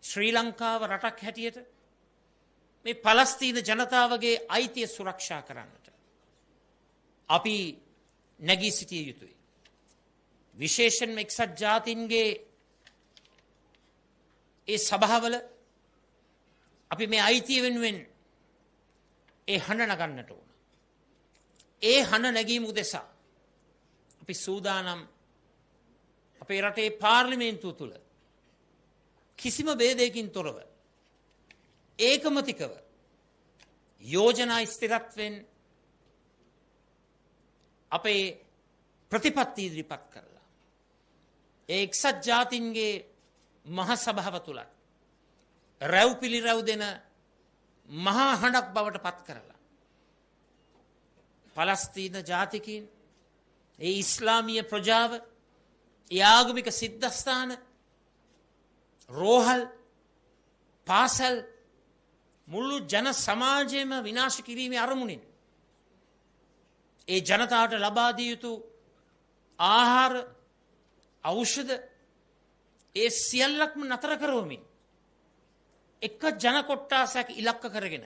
ශ්‍රී ලංකාව රටක් හැටියට මේ පලස්තීන ජනතාවගේ අයිතිය සුරක්ෂා කරන්නට අපි නැගී සිටිය යුතුයි. විශේෂයෙන්ම එක්සත් ජාතීන්ගේ ඒ සභාවල අපි මේ අයිතිය වෙනුවෙන් ඒ හඬ නගන්නට ඕන. ඒ හඬ නැගීම උදෙසා අපි සූදානම් අපේ රටේ පාර්ලිමේන්තුව තුළ කිසිම ભેදයකින් තොරව ඒකමතිකව යෝජනා ස්ථිරත්වයෙන් අපේ ප්‍රතිපත්ති ඉදිරිපත් කරලා ඒ එක්සත් ජාතීන්ගේ මහ සභාව තුලත් රැව් පිළිරැව් දෙන මහා හඬක් බවට පත් කරලා පලස්තීන ජාතිකයින් ඒ ඉස්ලාමීය ප්‍රජාව ඒ ආගමික සිද්ධාස්ථාන රෝහල් පාසල් මුළු ජන සමාජයම විනාශ කිරීමේ අරමුණින් ඒ ජනතාවට ලබා දිය යුතු ආහාර ඖෂධ ඒ සියල්ලක්ම නතර කරවමින් එක ජන කොට්ටාසයක් ඉලක්ක කරගෙන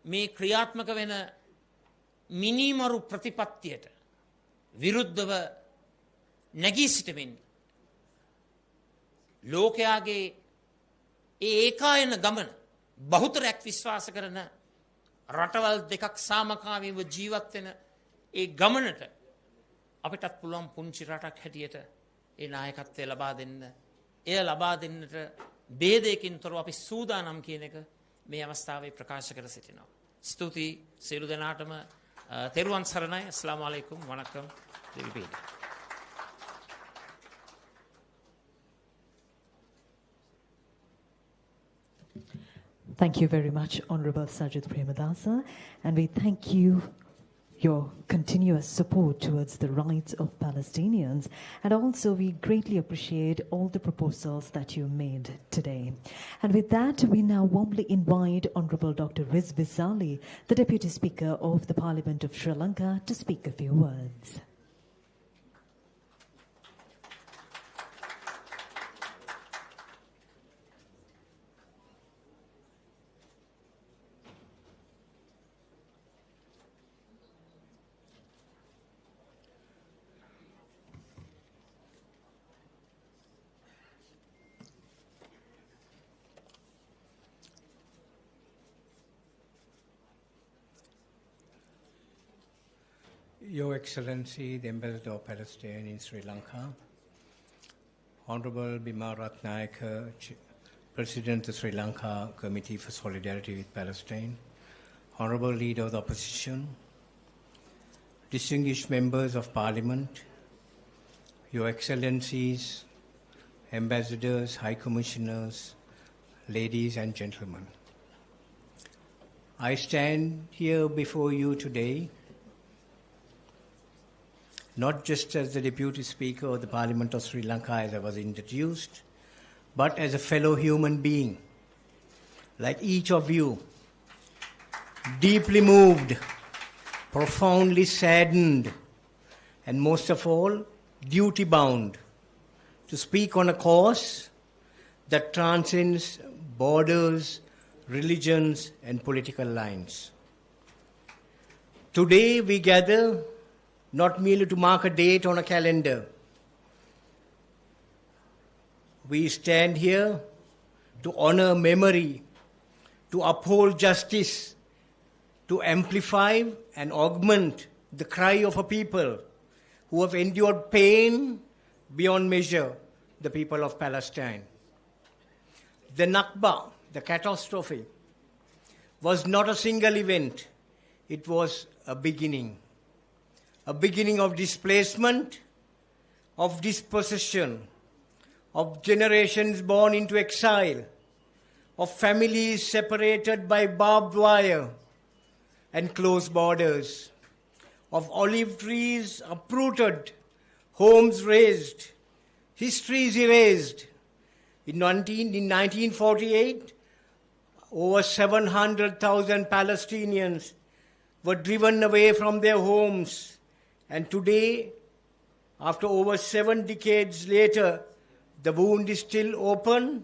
මේ ක්‍රියාත්මක වෙන මිනිමරු ප්‍රතිපත්තියට විරුද්ධව නැගී සිටමින් ලෝකයාගේ ඒ ඒකායන ගමන බහුතරයක් විශ්වාස කරන රටවල් දෙකක් සාමකාමීව ජීවත් වෙන ඒ ගමනට අපිටත් පුළුවන් පුංචි රටක් හැටියට ඒ නායකත්වය ලබා දෙන්න. එය ලබා දෙන්නට ભેදයකින් තොරව අපි සූදානම් කියන එක මේ අවස්ථාවේ ප්‍රකාශ කර සිටිනවා. ස්තුතියි සියලු දෙනාටම Teruvan Saranai, Assalamu alaikum, Wanakkam, repeat. Thank you very much, Honorable Sajid Premadasa, and we thank you your continuous support towards the rights of Palestinians, and also we greatly appreciate all the proposals that you made today. And with that, we now warmly invite Honorable Dr. Riz Vizali, the Deputy Speaker of the Parliament of Sri Lanka, to speak a few words. Your Excellency, the Ambassador of Palestine in Sri Lanka, Honorable Bima Ratnayaka, President of the Sri Lanka Committee for Solidarity with Palestine, Honorable Leader of the Opposition, distinguished members of Parliament, Your Excellencies, Ambassadors, High Commissioners, ladies and gentlemen. I stand here before you today not just as the Deputy Speaker of the Parliament of Sri Lanka as I was introduced, but as a fellow human being, like each of you, deeply moved, profoundly saddened, and most of all, duty-bound to speak on a cause that transcends borders, religions, and political lines. Today we gather not merely to mark a date on a calendar. We stand here to honor memory, to uphold justice, to amplify and augment the cry of a people who have endured pain beyond measure, the people of Palestine. The NAKBA, the catastrophe, was not a single event. It was a beginning of displacement, of dispossession, of generations born into exile, of families separated by barbed wire and closed borders, of olive trees uprooted, homes razed, histories erased. In 1948, over 700,000 Palestinians were driven away from their homes. And today, after over 7 decades later, the wound is still open,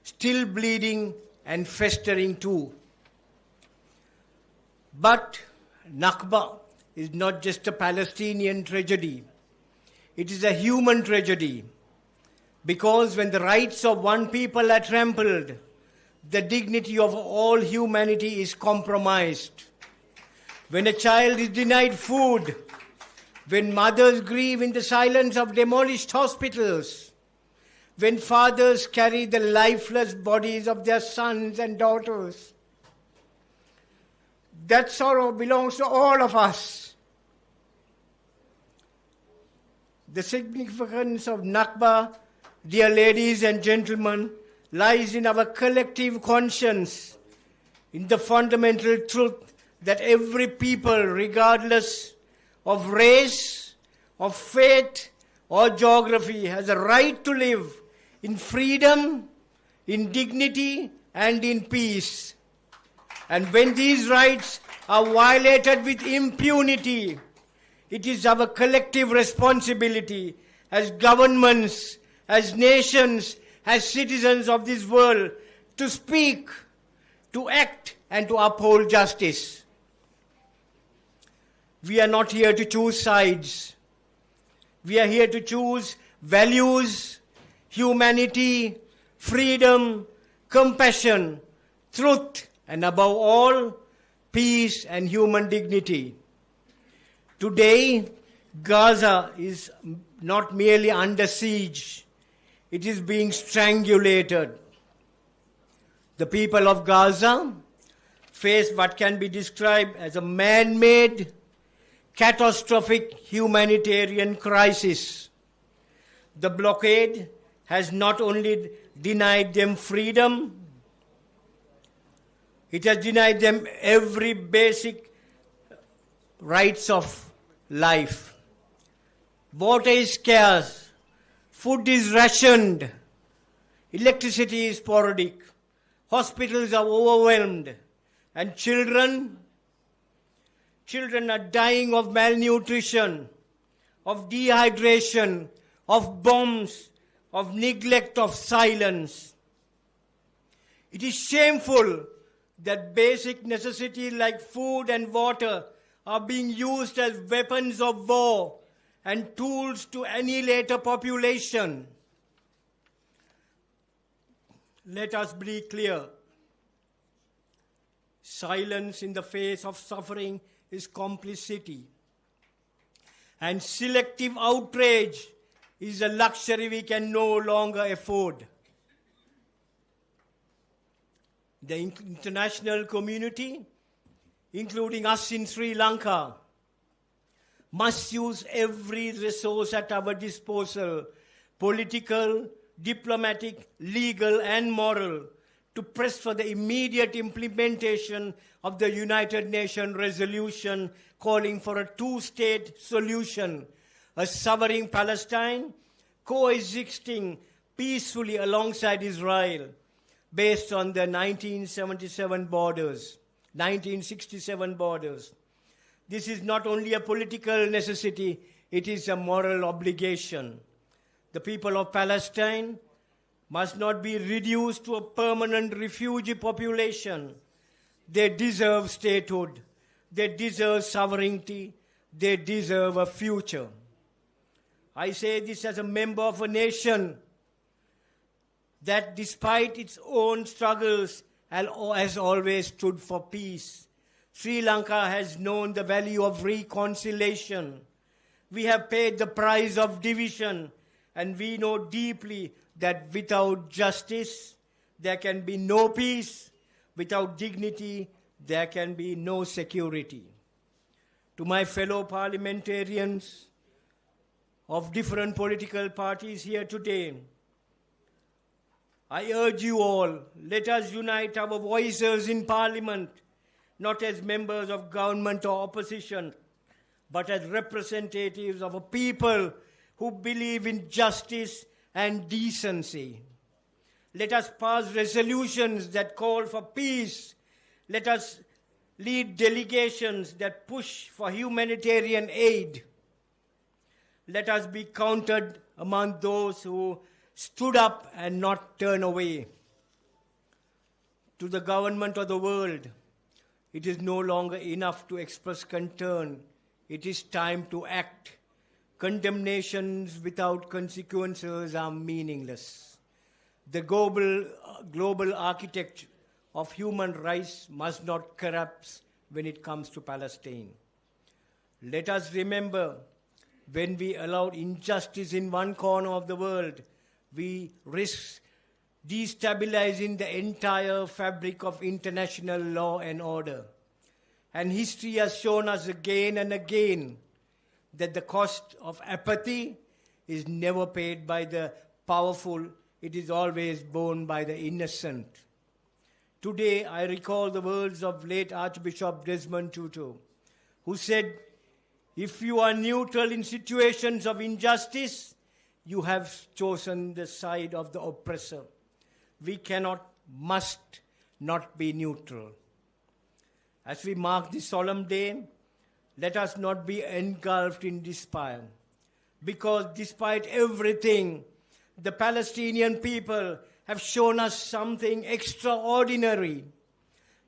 still bleeding and festering too. But Nakba is not just a Palestinian tragedy. It is a human tragedy. Because when the rights of one people are trampled, the dignity of all humanity is compromised. When a child is denied food, when mothers grieve in the silence of demolished hospitals, when fathers carry the lifeless bodies of their sons and daughters, that sorrow belongs to all of us. The significance of Nakba, dear ladies and gentlemen, lies in our collective conscience, in the fundamental truth that every people, regardless of race, of faith, or geography, has a right to live in freedom, in dignity, and in peace. And when these rights are violated with impunity, it is our collective responsibility as governments, as nations, as citizens of this world to speak, to act, and to uphold justice. We are not here to choose sides. We are here to choose values, humanity, freedom, compassion, truth, and above all, peace and human dignity. Today, Gaza is not merely under siege, it is being strangulated. The people of Gaza face what can be described as a man-made, catastrophic humanitarian crisis. The blockade has not only denied them freedom, it has denied them every basic rights of life. Water is scarce, food is rationed, electricity is sporadic, hospitals are overwhelmed, and children are dying of malnutrition, of dehydration, of bombs, of neglect, of silence. It is shameful that basic necessities like food and water are being used as weapons of war and tools to annihilate a population. Let us be clear. Silence in the face of suffering is complicity. And selective outrage is a luxury we can no longer afford. The international community, including us in Sri Lanka, must use every resource at our disposal, political, diplomatic, legal, and moral, to press for the immediate implementation of the United Nations resolution calling for a two-state solution, a sovereign Palestine coexisting peacefully alongside Israel, based on the 1967 borders. This is not only a political necessity, it is a moral obligation. The people of Palestine must not be reduced to a permanent refugee population. They deserve statehood. They deserve sovereignty. They deserve a future. I say this as a member of a nation that, despite its own struggles, has always stood for peace. Sri Lanka has known the value of reconciliation. We have paid the price of division, and we know deeply that without justice, there can be no peace. Without dignity, there can be no security. To my fellow parliamentarians of different political parties here today, I urge you all, let us unite our voices in Parliament, not as members of government or opposition, but as representatives of a people who believe in justice and decency. Let us pass resolutions that call for peace. Let us lead delegations that push for humanitarian aid. Let us be counted among those who stood up and not turn away. To the government of the world, it is no longer enough to express concern. It is time to act. Condemnations without consequences are meaningless. The global architecture of human rights must not collapse when it comes to Palestine. Let us remember, when we allow injustice in one corner of the world, we risk destabilizing the entire fabric of international law and order. And history has shown us again and again that the cost of apathy is never paid by the powerful, it is always borne by the innocent. Today, I recall the words of late Archbishop Desmond Tutu, who said, "If you are neutral in situations of injustice, you have chosen the side of the oppressor. We must not be neutral." As we mark this solemn day, let us not be engulfed in despair, because despite everything, the Palestinian people have shown us something extraordinary.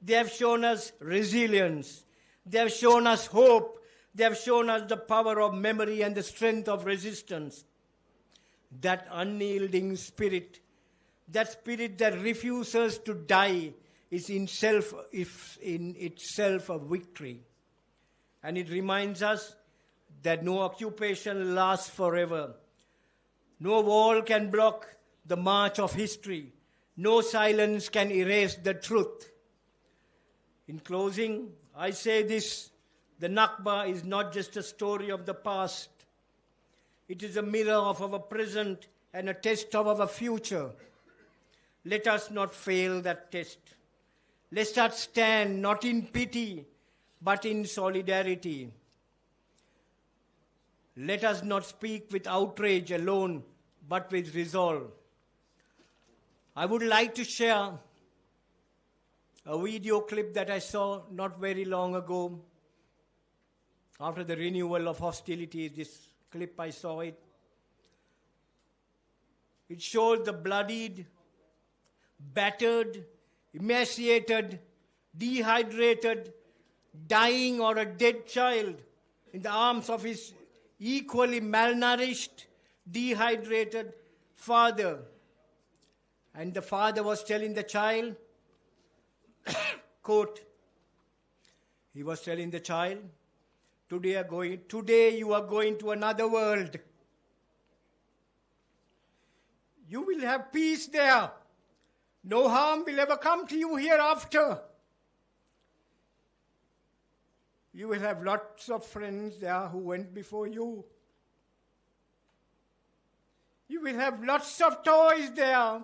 They have shown us resilience. They have shown us hope. They have shown us the power of memory and the strength of resistance. That unyielding spirit, that spirit that refuses to die, is in itself a victory. And it reminds us that no occupation lasts forever. No wall can block the march of history. No silence can erase the truth. In closing, I say this The NAKBA is not just a story of the past. It is a mirror of our present and a test of our future. Let us not fail that test. Let us stand not in pity, but in solidarity. Let us not speak with outrage alone, but with resolve. I would like to share a video clip that I saw not very long ago. After the renewal of hostilities, this clip I saw it. It showed the bloodied, battered, emaciated, dehydrated, dying or a dead child in the arms of his equally malnourished, dehydrated father. And the father was telling the child, quote, he was telling the child, today you are going to another world. You will have peace there. No harm will ever come to you hereafter. You will have lots of friends there who went before you. You will have lots of toys there.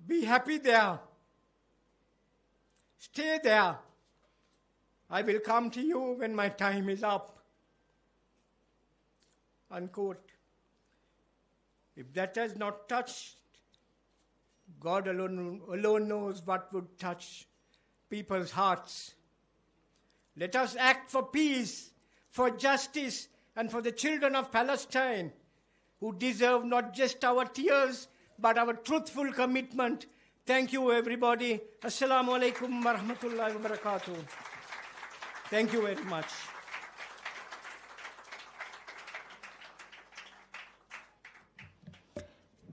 Be happy there. Stay there. I will come to you when my time is up. Unquote. If that has not touched, God alone knows what would touch people's hearts. Let us act for peace, for justice, and for the children of Palestine, who deserve not just our tears, but our truthful commitment. Thank you, everybody. Assalamu alaikum wa rahmatullahi wa barakatuh. Thank you very much.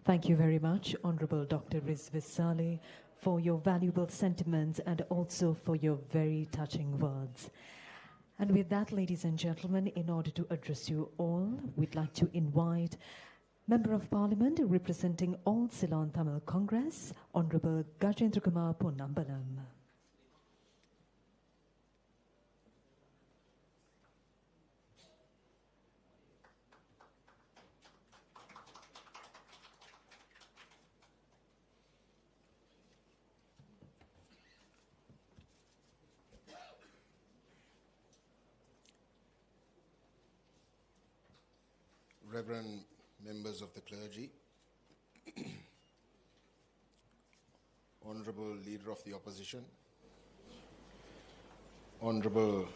Thank you very much, Honorable Dr. Rizvi Saleh, for your valuable sentiments and also for your very touching words. And with that, ladies and gentlemen, in order to address you all, we'd like to invite Member of Parliament representing all Ceylon Tamil Congress, Honorable Gajendra Kumar Ponnambalam. Reverend members of the clergy, Honorable Leader of the Opposition, Honorable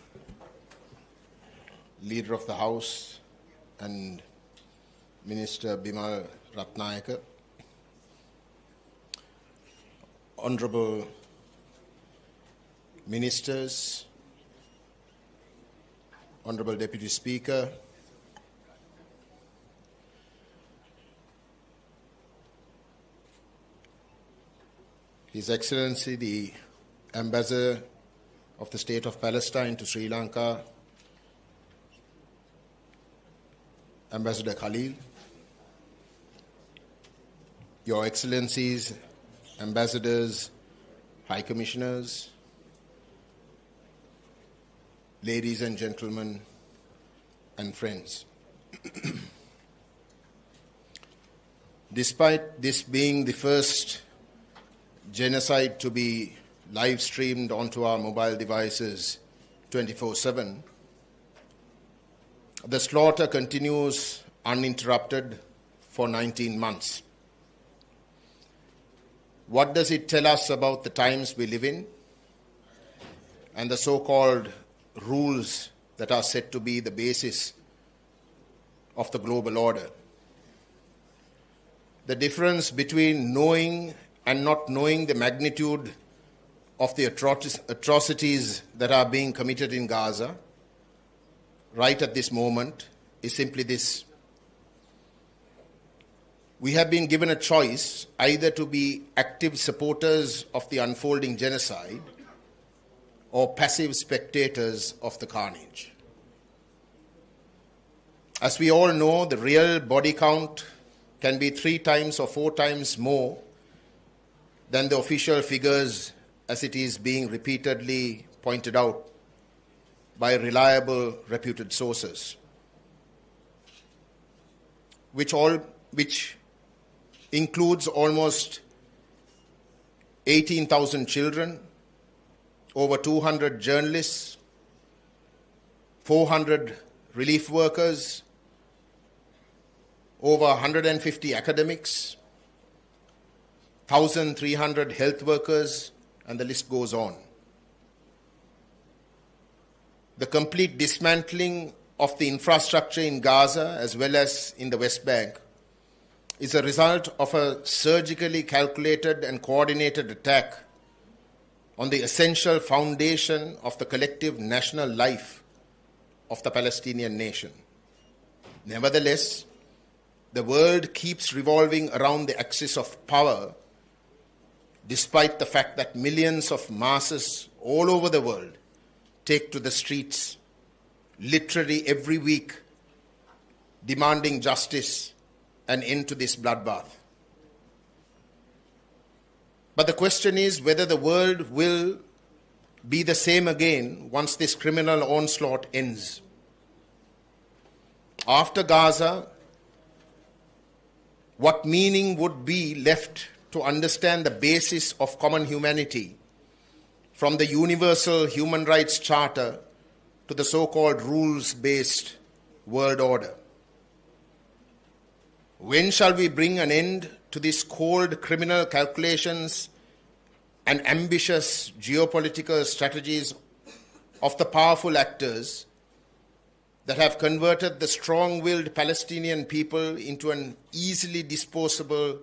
Leader of the House and Minister Bimal Ratnayaka, Honorable Ministers, Honorable Deputy Speaker, His Excellency, the Ambassador of the State of Palestine to Sri Lanka, Ambassador Khalil, Your Excellencies, Ambassadors, High Commissioners, ladies and gentlemen, and friends. Despite this being the first genocide to be live streamed onto our mobile devices 24/7, the slaughter continues uninterrupted for 19 months. What does it tell us about the times we live in and the so-called rules that are said to be the basis of the global order? The difference between knowing and not knowing the magnitude of the atrocities that are being committed in Gaza right at this moment is simply this. We have been given a choice either to be active supporters of the unfolding genocide or passive spectators of the carnage. As we all know, the real body count can be 3 times or 4 times more than the official figures, as it is being repeatedly pointed out. by reliable, reputed sources, which includes almost 18,000 children, over 200 journalists, 400 relief workers, over 150 academics, 1,300 health workers, and the list goes on. The complete dismantling of the infrastructure in Gaza as well as in the West Bank is a result of a surgically calculated and coordinated attack on the essential foundation of the collective national life of the Palestinian nation. Nevertheless, the world keeps revolving around the axis of power, despite the fact that millions of masses all over the world take to the streets literally every week, demanding justice and end to this bloodbath. But the question is whether the world will be the same again once this criminal onslaught ends. After Gaza, what meaning would be left to understand the basis of common humanity, from the Universal Human Rights Charter to the so-called rules-based world order? When shall we bring an end to these cold criminal calculations and ambitious geopolitical strategies of the powerful actors that have converted the strong-willed Palestinian people into an easily disposable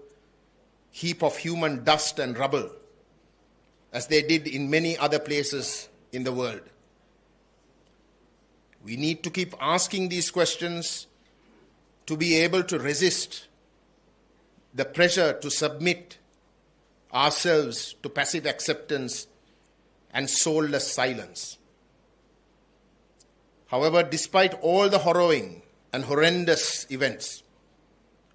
heap of human dust and rubble, as they did in many other places in the world? We need to keep asking these questions to be able to resist the pressure to submit ourselves to passive acceptance and soulless silence. However, despite all the harrowing and horrendous events,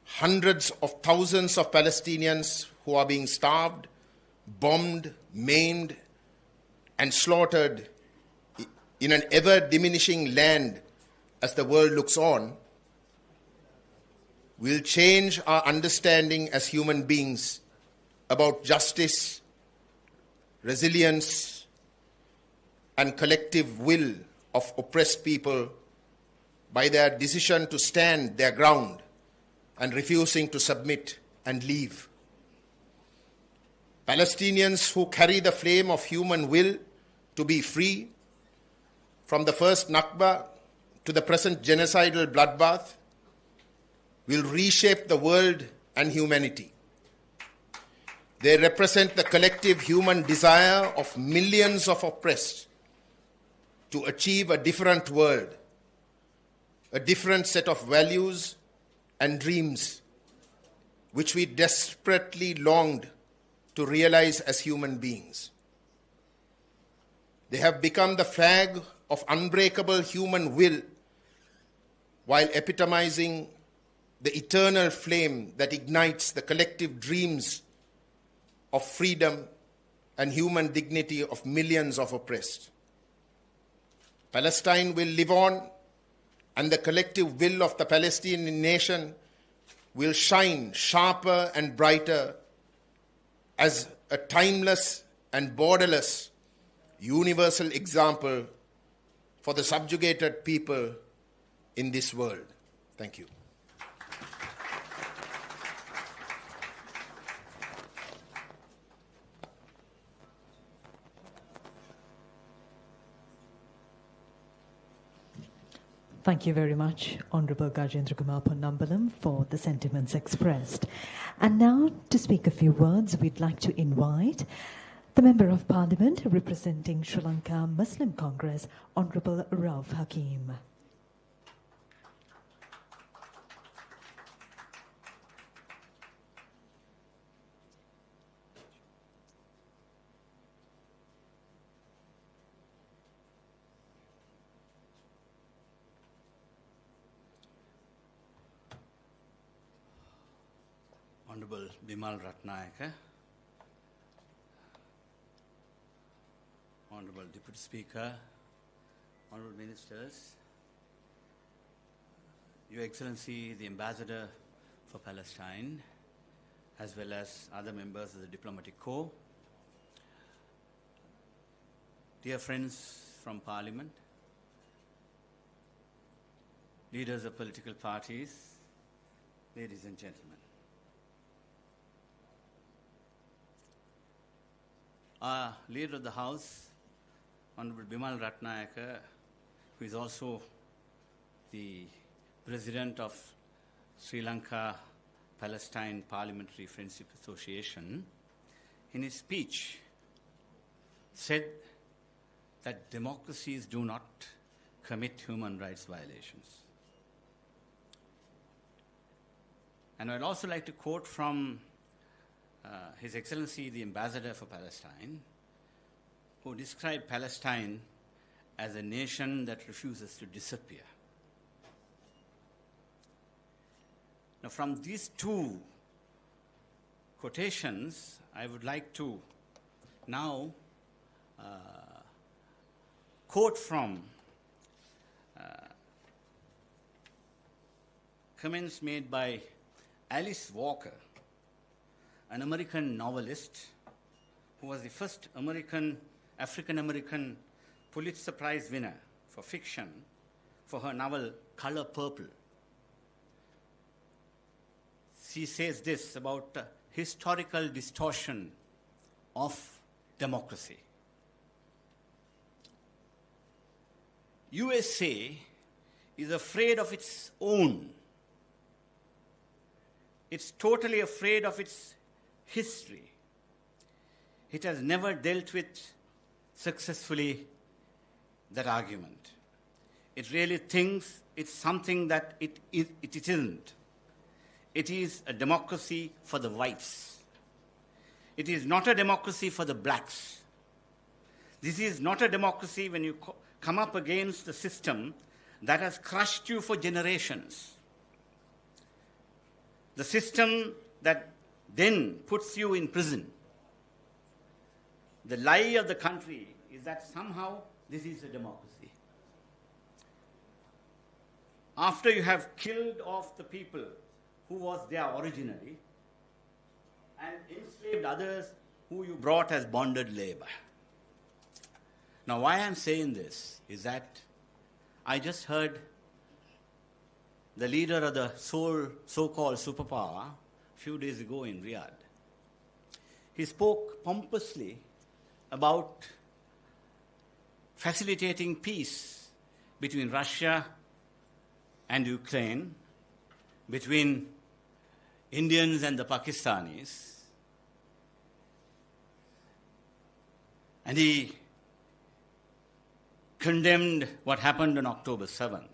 hundreds of thousands of Palestinians who are being starved, bombed, maimed, and slaughtered in an ever-diminishing land as the world looks on, will change our understanding as human beings about justice, resilience, and collective will of oppressed people by their decision to stand their ground and refusing to submit and leave. Palestinians who carry the flame of human will to be free, from the first NAKBA to the present genocidal bloodbath, will reshape the world and humanity. They represent the collective human desire of millions of oppressed to achieve a different world, a different set of values and dreams which we desperately longed to realize as human beings. They have become the flag of unbreakable human will while epitomizing the eternal flame that ignites the collective dreams of freedom and human dignity of millions of oppressed. Palestine will live on, and the collective will of the Palestinian nation will shine sharper and brighter as a timeless and borderless universal example for the subjugated people in this world. Thank you. Thank you very much, Honourable Gajendra Kumar Ponnambalam, for the sentiments expressed. And now, to speak a few words, we'd like to invite the Member of Parliament representing Sri Lanka Muslim Congress, Honourable Rauf Hakim. Honorable Bimal Ratnayaka, Honorable Deputy Speaker, Honorable Ministers, Your Excellency, the Ambassador for Palestine, as well as other members of the Diplomatic Corps, dear friends from Parliament, leaders of political parties, ladies and gentlemen. Our Leader of the House, Honorable Bimal Ratnayaka, who is also the President of Sri Lanka Palestine Parliamentary Friendship Association, in his speech said that democracies do not commit human rights violations. And I'd also like to quote from His Excellency the Ambassador for Palestine, who described Palestine as a nation that refuses to disappear. Now, from these two quotations, I would like to now quote from comments made by Alice Walker, an American novelist who was the first African-American Pulitzer Prize winner for fiction for her novel Color Purple. She says this about historical distortion of democracy. USA is afraid of its own. It's totally afraid of its history. It has never dealt with successfully that argument. It really thinks it's something that it isn't. It is a democracy for the whites. It is not a democracy for the blacks. This is not a democracy when you come up against the system that has crushed you for generations. The system that then puts you in prison. The lie of the country is that somehow this is a democracy. After you have killed off the people who was there originally and enslaved others who you brought as bonded labor. Now, why I'm saying this is that I just heard the leader of the so-called superpower a few days ago in Riyadh. He spoke pompously about facilitating peace between Russia and Ukraine, between Indians and the Pakistanis. And he condemned what happened on October 7th,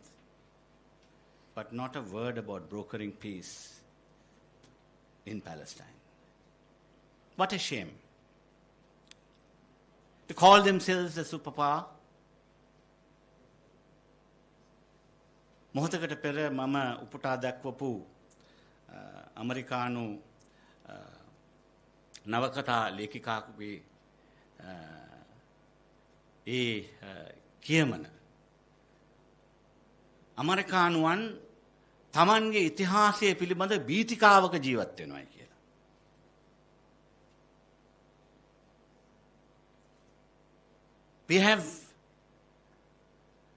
but not a word about brokering peace in Palestine. What a shame. To call themselves a superpower. මොහොතකට පෙර මම උපුටා දක්වපු අමරිකානු නවකතා ලේඛිකාවගේ ඒ කියමන අමරිකානුවන් තමන්ගේ ඉතිහාසය පිළිබඳ බීතිකාවක ජීවත් වෙනවායි කියලා. We have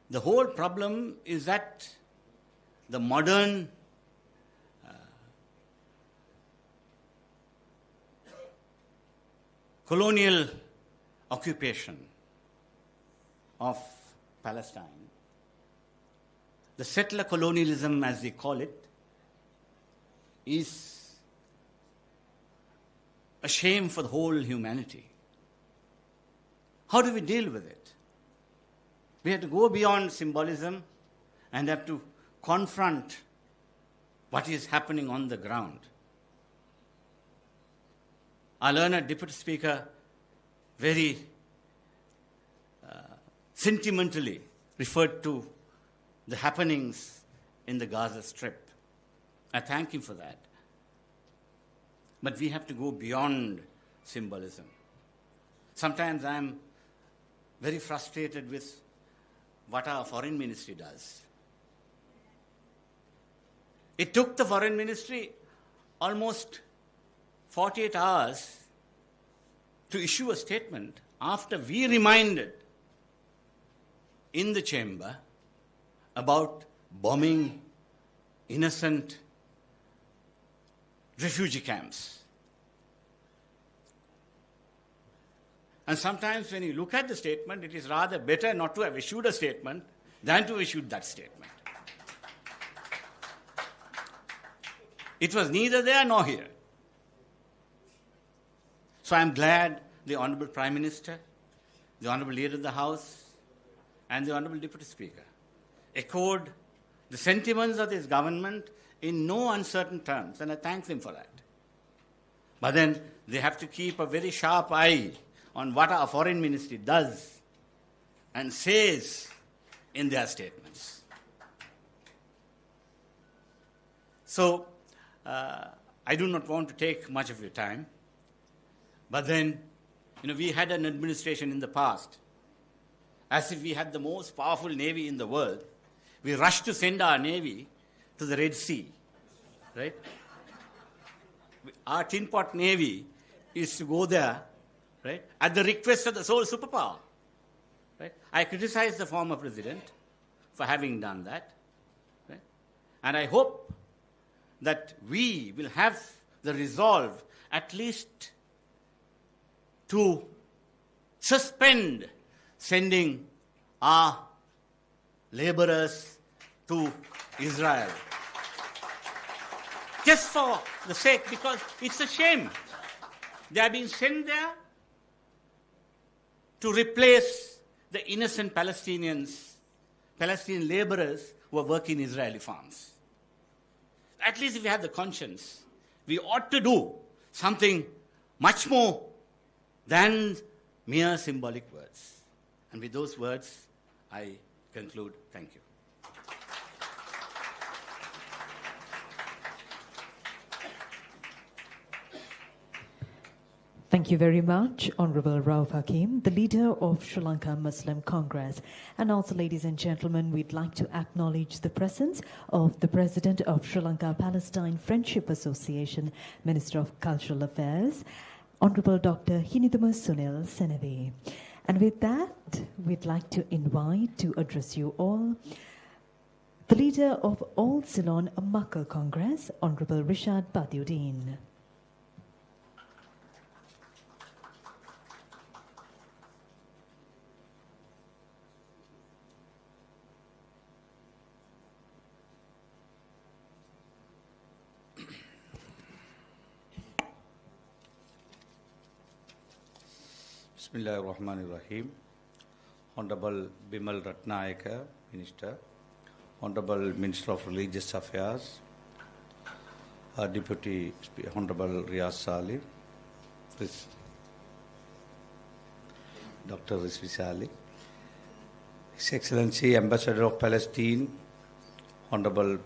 the whole problem is that the modern colonial occupation of Palestine, the settler colonialism as they call it, is a shame for the whole humanity. How do we deal with it? We have to go beyond symbolism and have to confront what is happening on the ground. Our learned Deputy Speaker very sentimentally referred to the happenings in the Gaza Strip. I thank him for that. But we have to go beyond symbolism. Sometimes I'm very frustrated with what our foreign ministry does. It took the foreign ministry almost 48 hours to issue a statement after we reminded in the chamber about bombing innocent refugee camps. And sometimes when you look at the statement, it is rather better not to have issued a statement than to have issued that statement. It was neither there nor here. So I'm glad the Honorable Prime Minister, the Honorable Leader of the House, and the Honorable Deputy Speaker echoed the sentiments of this government in no uncertain terms, and I thank them for that. But then they have to keep a very sharp eye on what our foreign ministry does and says in their statements. So, I do not want to take much of your time, but then, we had an administration in the past, as if we had the most powerful navy in the world. We rushed to send our navy to the Red Sea, right? Our tin pot navy is to go there, right, at the request of the sole superpower, right? I criticize the former president for having done that, right? And I hope that we will have the resolve at least to suspend sending our laborers to Israel. Just for the sake, because it's a shame. They are being sent there to replace the innocent Palestinian laborers who are working in Israeli farms. At least if we have the conscience, we ought to do something much more than mere symbolic words. And with those words, I conclude. Thank you. Thank you very much, Honorable Rauf Hakim, the leader of Sri Lanka Muslim Congress. And also, ladies and gentlemen, we'd like to acknowledge the presence of the President of Sri Lanka Palestine Friendship Association, Minister of Cultural Affairs, Honorable Dr. Hinidama Sunil Senavi. And with that, we'd like to invite to address you all the leader of All Ceylon Makka Congress, Honorable Rishad Badiuddin. Bismillahirrahmanirrahim. Honorable Bimal Ratnayaka, Minister, Honorable Minister of Religious Affairs, Deputy Honorable Riyaz Salih, Dr. Rizvi Salih, His Excellency Ambassador of Palestine, Honorable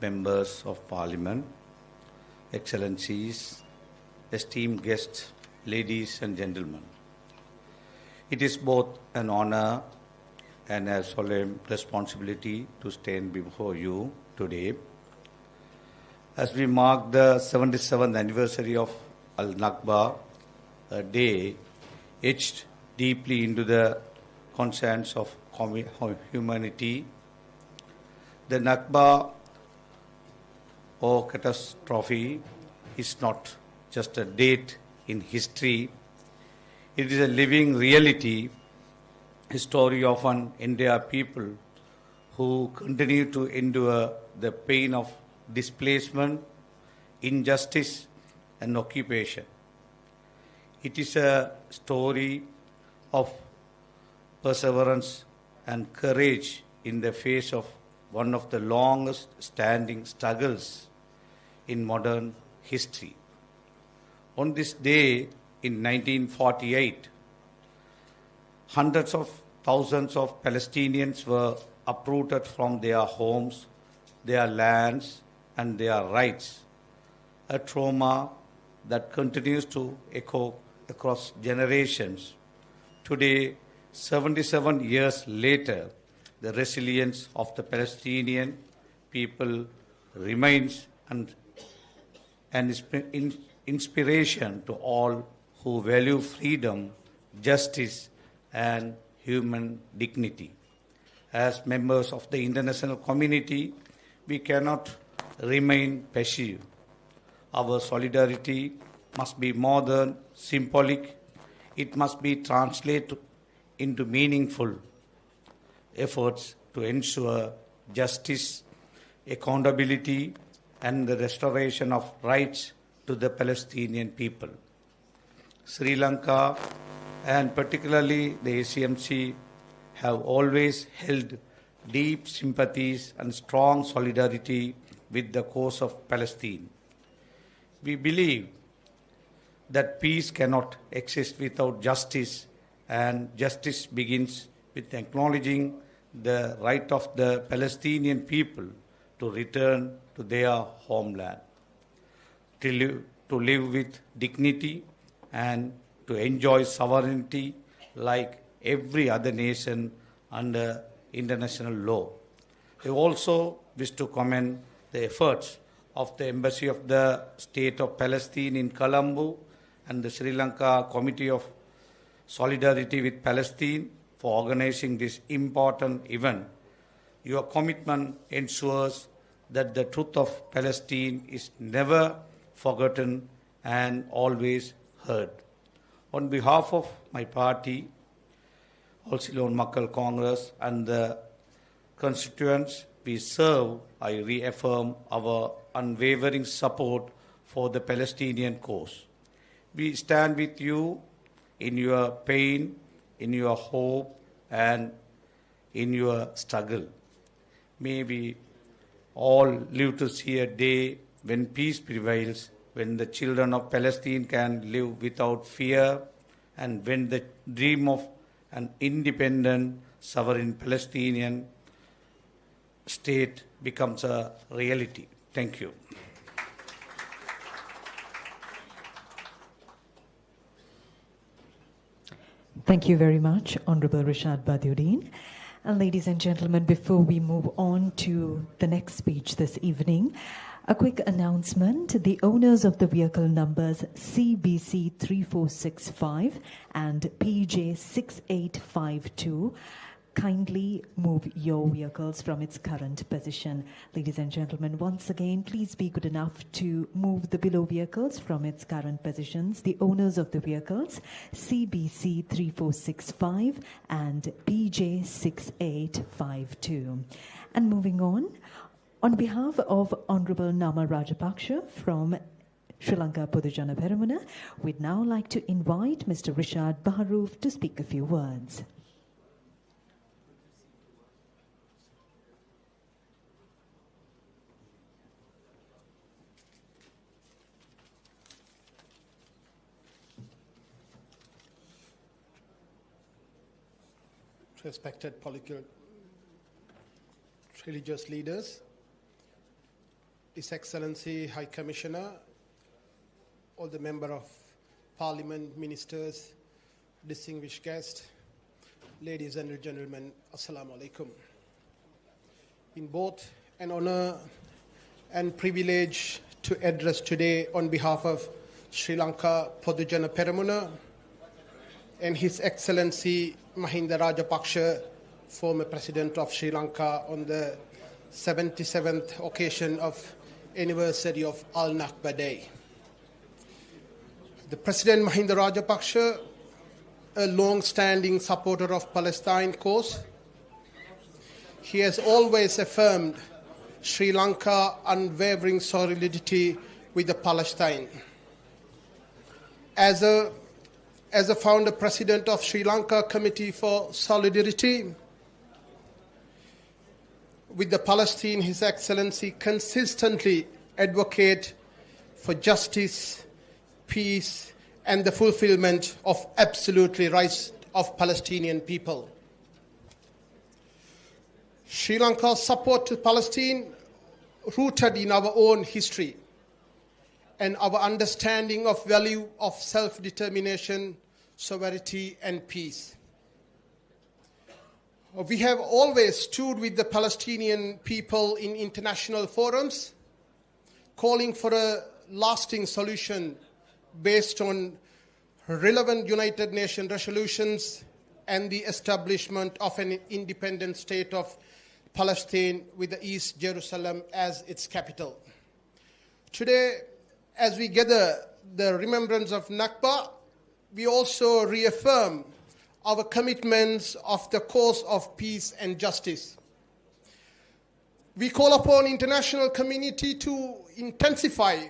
Members of Parliament, Excellencies, esteemed guests, ladies and gentlemen. It is both an honor and a solemn responsibility to stand before you today as we mark the 77th anniversary of NAKBA, a day etched deeply into the conscience of humanity. The NAKBA, or catastrophe, is not just a date in history. It is a living reality, a story of an entire people who continue to endure the pain of displacement, injustice, and occupation. It is a story of perseverance and courage in the face of one of the longest standing struggles in modern history. On this day, in 1948, hundreds of thousands of Palestinians were uprooted from their homes, their lands, and their rights, a trauma that continues to echo across generations. Today, 77 years later, the resilience of the Palestinian people remains an inspiration to all who value freedom, justice, and human dignity. As members of the international community, we cannot remain passive. Our solidarity must be more than symbolic. It must be translated into meaningful efforts to ensure justice, accountability, and the restoration of rights to the Palestinian people. Sri Lanka, and particularly the ACMC, have always held deep sympathies and strong solidarity with the cause of Palestine. We believe that peace cannot exist without justice, and justice begins with acknowledging the right of the Palestinian people to return to their homeland, to live with dignity and to enjoy sovereignty like every other nation under international law. I also wish to commend the efforts of the Embassy of the State of Palestine in Colombo and the Sri Lanka Committee of Solidarity with Palestine for organizing this important event. Your commitment ensures that the truth of Palestine is never forgotten and always heard. On behalf of my party, All Ceylon Makkal Congress, and the constituents we serve, I reaffirm our unwavering support for the Palestinian cause. We stand with you in your pain, in your hope, and in your struggle. May we all live to see a day when peace prevails, when the children of Palestine can live without fear, and when the dream of an independent, sovereign Palestinian state becomes a reality. Thank you. Thank you very much, Honorable Rishad Badiuddin. And ladies and gentlemen, before we move on to the next speech this evening, a quick announcement. The owners of the vehicle numbers CBC 3465 and PJ 6852 kindly move your vehicles from its current position. Ladies and gentlemen, once again, please be good enough to move the below vehicles from its current positions. The owners of the vehicles, CBC 3465 and PJ 6852. And moving on behalf of Honorable Nama Rajapaksa from Sri Lanka Podujana Peramuna, we'd now like to invite Mr. Rishad Baharoof to speak a few words. Respected political religious leaders, His Excellency High Commissioner, all the Member of Parliament, ministers, distinguished guests, ladies and gentlemen, Assalamu alaikum. In both an honor and privilege to address today on behalf of Sri Lanka Podujana Peramuna and His Excellency Mahinda Rajapaksa, former President of Sri Lanka, on the 77th occasion of anniversary of NAKBA Day. The President Mahinda Rajapaksa, a long-standing supporter of Palestine cause, he has always affirmed Sri Lanka unwavering solidarity with the Palestine. As a founder president of Sri Lanka Committee for Solidarity with the Palestine, His Excellency consistently advocate for justice, peace, and the fulfillment of absolute rights of Palestinian people. Sri Lanka's support to Palestine, rooted in our own history and our understanding of value of self-determination, sovereignty, and peace. We have always stood with the Palestinian people in international forums, calling for a lasting solution based on relevant United Nations resolutions and the establishment of an independent state of Palestine with the East Jerusalem as its capital. Today, as we gather the remembrance of NAKBA, we also reaffirm our commitments of the cause of peace and justice. We call upon international community to intensify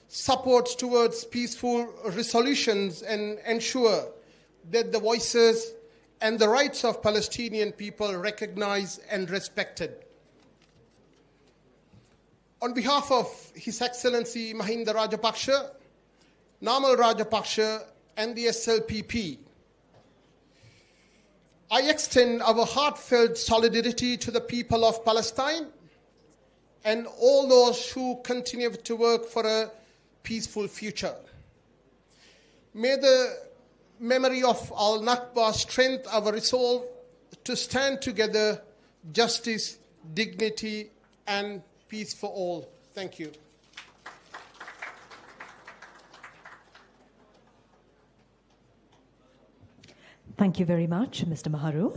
supports towards peaceful resolutions and ensure that the voices and the rights of Palestinian people are recognized and respected. On behalf of His Excellency Mahinda Rajapaksa, Namal Rajapaksa, and the SLPP, I extend our heartfelt solidarity to the people of Palestine and all those who continue to work for a peaceful future. May the memory of Al-Nakba strengthen our resolve to stand together, justice, dignity, and peace for all. Thank you. Thank you very much, Mr. Maharoof.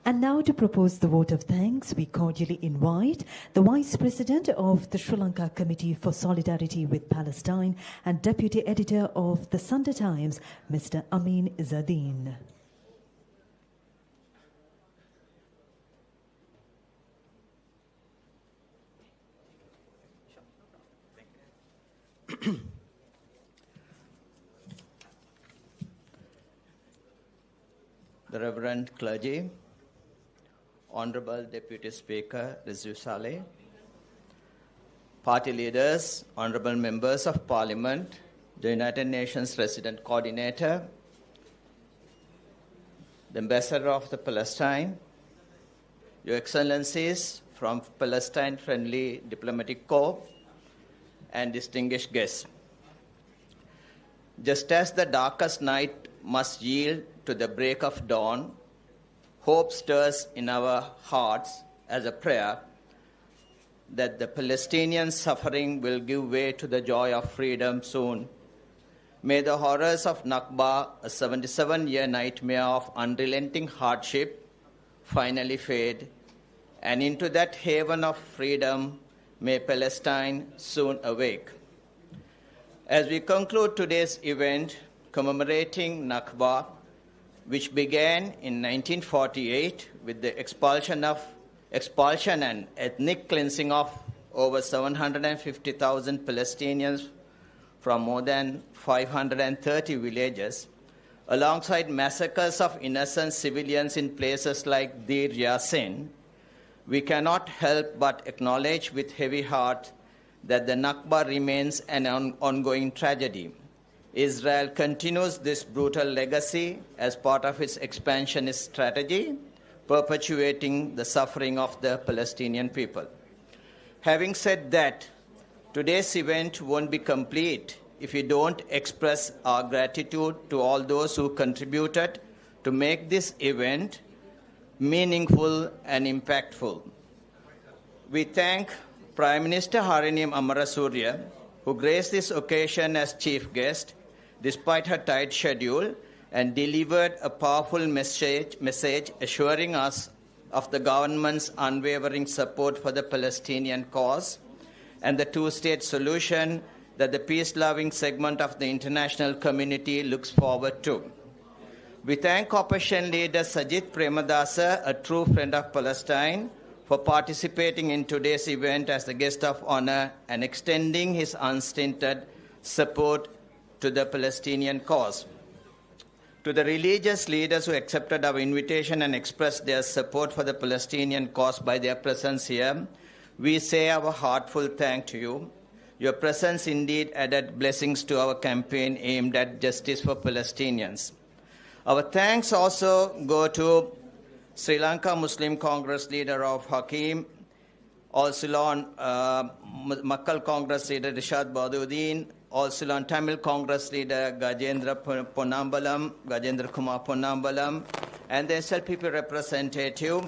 And now to propose the vote of thanks, we cordially invite the Vice President of the Sri Lanka Committee for Solidarity with Palestine and Deputy Editor of the Sunday Times, Mr. Amin Izzadeen. The Reverend Clergy, Honorable Deputy Speaker Rizvi Saleh, party leaders, honorable members of Parliament, the United Nations Resident Coordinator, the Ambassador of the Palestine, Your Excellencies from Palestine Friendly Diplomatic Corps, and distinguished guests. Just as the darkest night must yield to the break of dawn, hope stirs in our hearts as a prayer that the Palestinian suffering will give way to the joy of freedom soon. May the horrors of Nakba, a 77-year nightmare of unrelenting hardship, finally fade, and into that haven of freedom may Palestine soon awake. As we conclude today's event commemorating Nakba, which began in 1948 with the expulsion and ethnic cleansing of over 750,000 Palestinians from more than 530 villages, alongside massacres of innocent civilians in places like Deir Yassin, we cannot help but acknowledge with heavy heart that the Nakba remains an ongoing tragedy. Israel continues this brutal legacy as part of its expansionist strategy, perpetuating the suffering of the Palestinian people. Having said that, today's event won't be complete if we don't express our gratitude to all those who contributed to make this event meaningful and impactful. We thank Prime Minister Hariniyam Amarasuriya, who graced this occasion as chief guest, despite her tight schedule, and delivered a powerful message assuring us of the government's unwavering support for the Palestinian cause and the two-state solution that the peace-loving segment of the international community looks forward to. We thank Opposition Leader Sajid Premadasa, a true friend of Palestine, for participating in today's event as the guest of honor and extending his unstinted support to the Palestinian cause. To the religious leaders who accepted our invitation and expressed their support for the Palestinian cause by their presence here, we say our heartfelt thanks to you. Your presence indeed added blessings to our campaign aimed at justice for Palestinians. Our thanks also go to Sri Lanka Muslim Congress leader of Hakim, All Ceylon Makkal Congress leader Rishad Baduddin, All Ceylon Tamil Congress leader Gajendra Kumar Ponnambalam, and the SLPP representative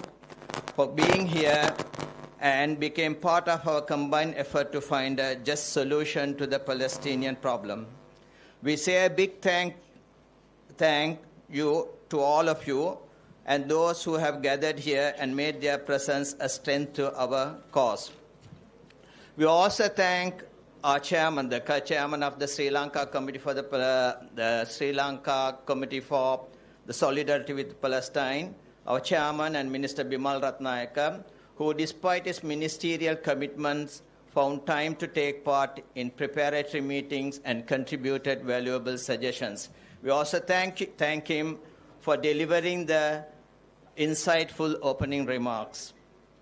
for being here and became part of our combined effort to find a just solution to the Palestinian problem. We say a big thank you to all of you and those who have gathered here and made their presence a strength to our cause. We also thank our chairman, the co-chairman of the Sri Lanka Committee for the Sri Lanka Committee for the Solidarity with Palestine, our chairman and Minister Bimal Ratnayaka, who despite his ministerial commitments found time to take part in preparatory meetings and contributed valuable suggestions. We also thank him for delivering the insightful opening remarks.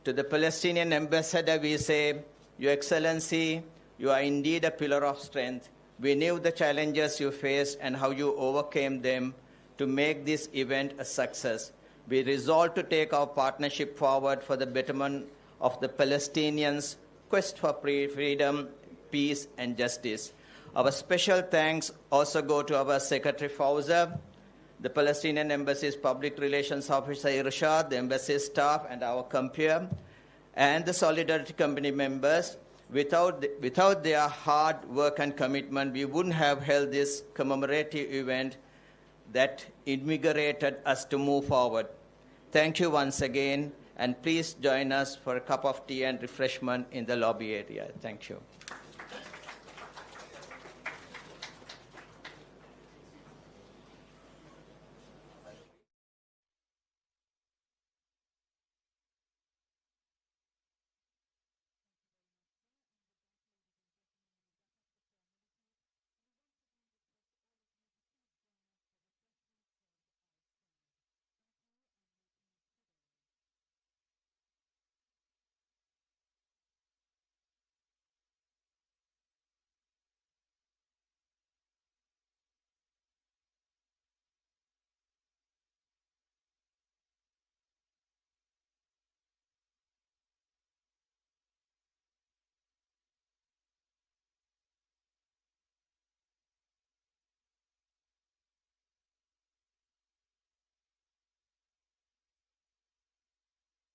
To the Palestinian ambassador, we say, Your Excellency, you are indeed a pillar of strength. We knew the challenges you faced and how you overcame them to make this event a success. We resolve to take our partnership forward for the betterment of the Palestinians' quest for freedom, peace, and justice. Our special thanks also go to our Secretary Fauza, the Palestinian Embassy's Public Relations Officer Irshad, the embassy staff, and our compeer, and the Solidarity Company members. Without their hard work and commitment, we wouldn't have held this commemorative event that invigorated us to move forward. Thank you once again, and please join us for a cup of tea and refreshment in the lobby area. Thank you.